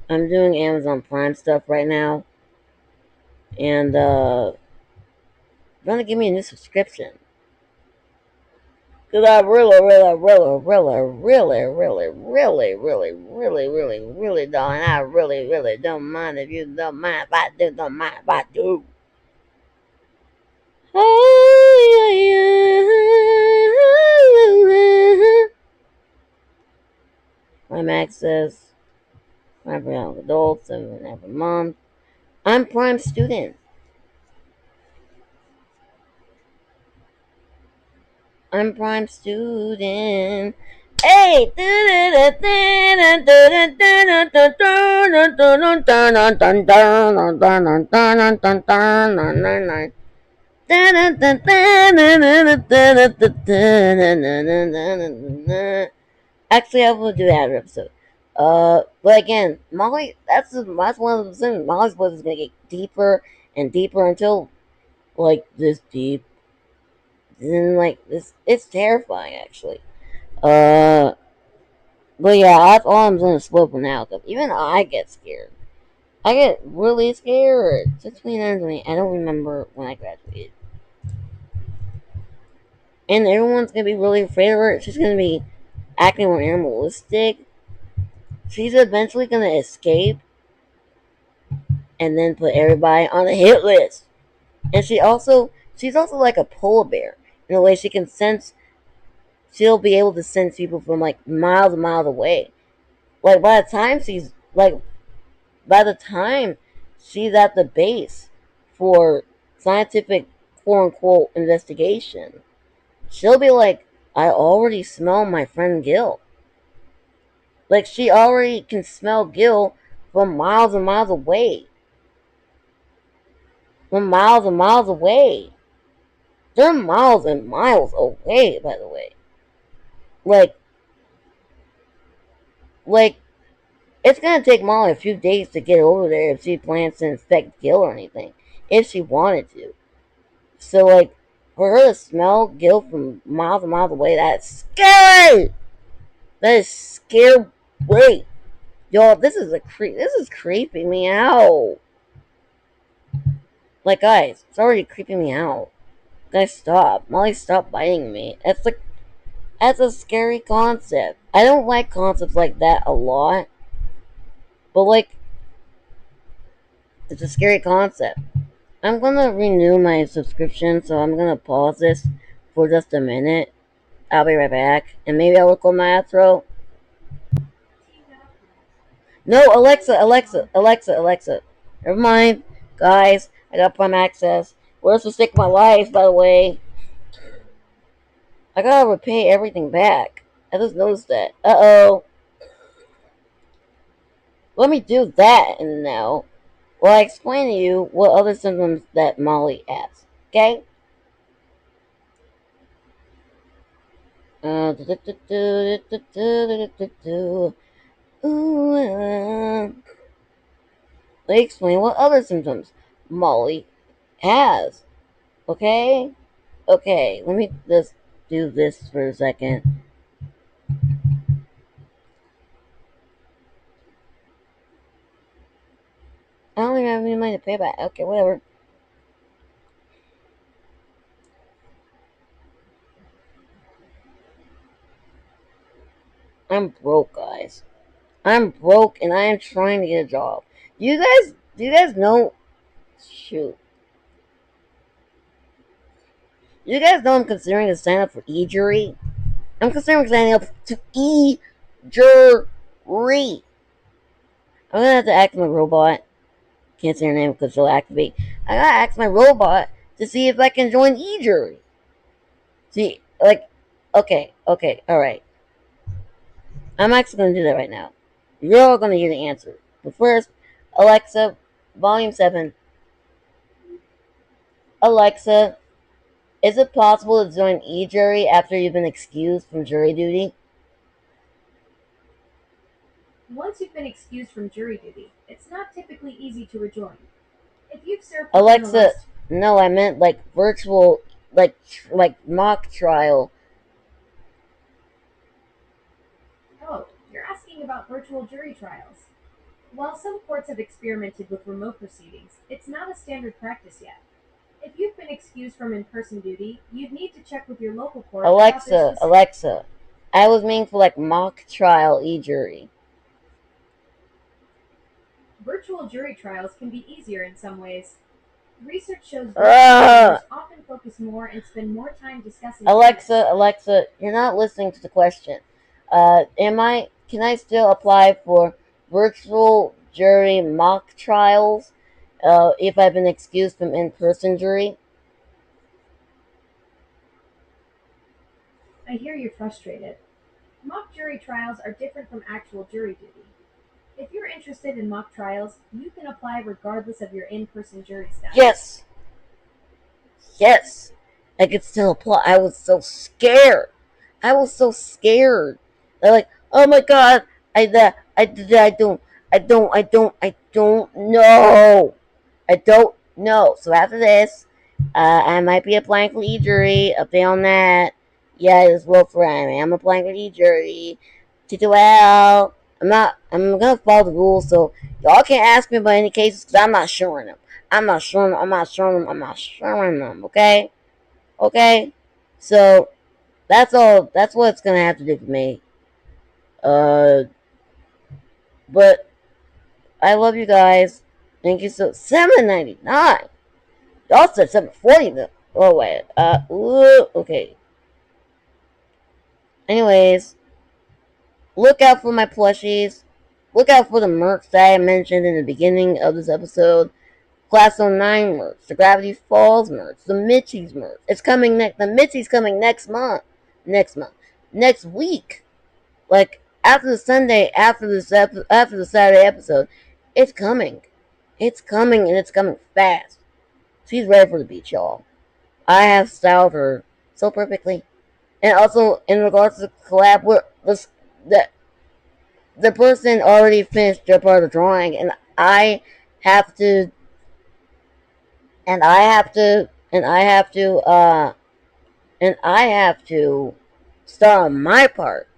I'm doing Amazon Prime stuff right now, and gonna give me a new subscription. Cause I really don't. And I really don't mind if you don't mind if I do. Don't mind if I do. Prime access. Prime for young adults, $7.99 per month. I'm Prime student. I'm Prime student. Hey! Actually, I will do that episode. But again, Molly, that's one of the things. Molly's voice is gonna get deeper and deeper until like this deep, and like this. It's terrifying, actually. Uh, but yeah, that's all I'm gonna slow for now. Cause even I get scared. I get really scared. Since 2020, I don't remember when I graduated. And everyone's gonna be really afraid of her. She's gonna be acting more animalistic. She's eventually gonna escape and then put everybody on a hit list. And she's also like a polar bear in a way she can sense. She'll be able to sense people from like miles and miles away. Like by the time she's at the base for scientific quote unquote investigation, she'll be like, I already smell my friend Gil. Like she already can smell Gil from miles and miles away. From miles and miles away. They're miles and miles away, by the way. Like, like it's gonna take Molly a few days to get over there if she plans to infect Gil or anything. If she wanted to. So, like, for her to smell Gil from miles and miles away, that's scary! That is scary. Y'all, this is creeping me out. Like, guys, it's already creeping me out. Guys, stop. Molly, stop biting me. That's a scary concept. I don't like concepts like that a lot. But, like, it's a scary concept. I'm gonna renew my subscription, so I'm gonna pause this for just a minute. I'll be right back. And maybe I'll record my outro. No, Alexa. Never mind. Guys, I got Prime Access. Where's the stick of my life, by the way? I gotta repay everything back. I just noticed that. Uh-oh. Let me do that and now. Well, I explain to you what other symptoms that Molly has. Okay? Let me explain what other symptoms Molly has. Okay? Okay, let me just do this for a second. I don't even have any money to pay back. Okay, whatever. I'm broke, guys. I'm broke and I am trying to get a job. Do you guys know? Shoot. You guys know I'm considering to sign up for e-jury? I'm considering signing up to e-jury. I'm gonna have to ask my robot. Can't say her name because she'll activate. I gotta ask my robot to see if I can join e-jury. See, like, okay, alright. I'm actually going to do that right now. You're all going to hear the answer. But first, Alexa, Volume 7. Alexa, is it possible to join e-jury after you've been excused from jury duty? Once you've been excused from jury duty, it's not typically easy to rejoin. If you've served within the Alexa, last... no, I meant like virtual, like mock trial. Oh, you're asking about virtual jury trials. While some courts have experimented with remote proceedings, it's not a standard practice yet. If you've been excused from in-person duty, you'd need to check with your local court about their Alexa, I was meaning for like mock trial e-jury. Virtual jury trials can be easier in some ways. Research shows virtual jurors often focus more and spend more time discussing. Alexa, you're not listening to the question. Can I still apply for virtual jury mock trials if I've been excused from in-person jury? I hear you're frustrated. Mock jury trials are different from actual jury duty. If you're interested in mock trials, you can apply regardless of your in-person jury status. Yes, I could still apply. I was so scared. They're like, oh my god, I don't know. I don't know. So after this, I might be applying for e-jury. Update on that. Yeah, it's Will Friend. I'm applying for e-jury. T2L. I'm gonna follow the rules, so y'all can't ask me about any cases because I'm not showing them. I'm not showing them. Okay? Okay? So, that's all. That's what it's gonna have to do for me. Uh, but I love you guys. Thank you so. $7.99. Y'all said 740 though. Oh wait. Okay. Anyways, look out for my plushies. Look out for the merch that I mentioned in the beginning of this episode. Class 09 merch, the Gravity Falls merch, the Mitchie's merch. It's coming next. The Mitchie's coming next month. Next week. Like after the Sunday, after the Saturday episode, it's coming. It's coming and it's coming fast. She's ready for the beach, y'all. I have styled her so perfectly. And also, in regards to the collab, the the person already finished their part of the drawing, and I have to, and I have to, and I have to, and I have to start on my part.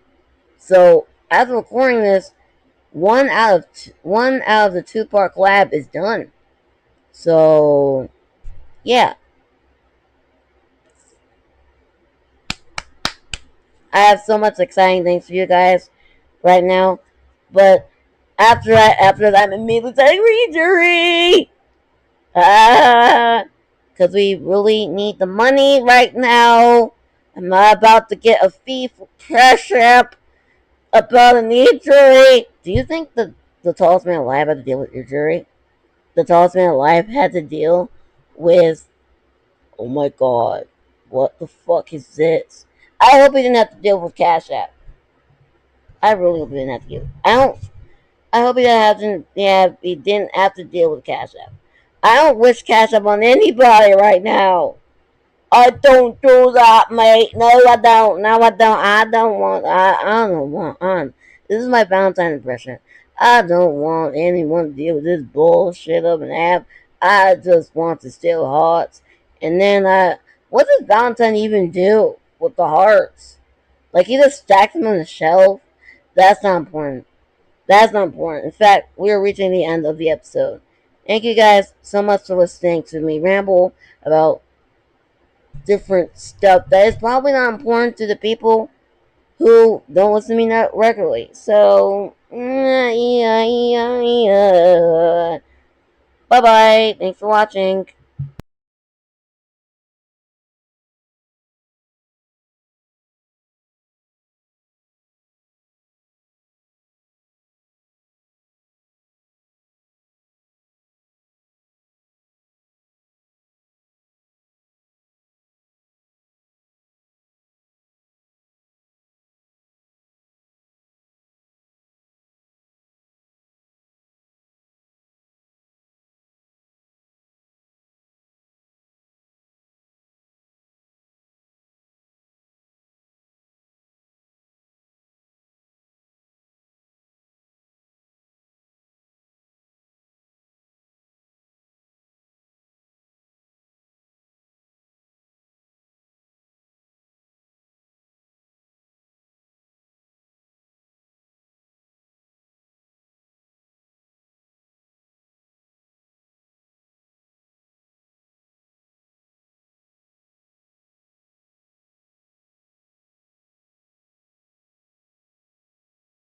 So, as of recording this, one out of the 2-part collab is done. So, yeah, I have so much exciting things for you guys right now, but after that, I'm immediately saying re-jury! Because we really need the money right now. I'm not about to get a fee for Cash App about an e-jury. Do you think the tallest man alive had to deal with your jury? The tallest man alive had to deal with, oh my god, what the fuck is this? I hope he didn't have to deal with Cash App. I really hope he didn't have to deal. I hope he didn't he didn't have to deal with Cash App. I don't wish Cash App on anybody right now. I don't do that, mate. No, I don't. No, I don't. I don't want. This is my Valentine impression. I don't want anyone to deal with this bullshit of an app. I just want to steal hearts. And then what does Valentine even do with the hearts? Like he just stacks them on the shelf. That's not important. That's not important. In fact, we are reaching the end of the episode. Thank you guys so much for listening to me ramble about different stuff that is probably not important to the people who don't listen to me not regularly. So, bye bye. Thanks for watching.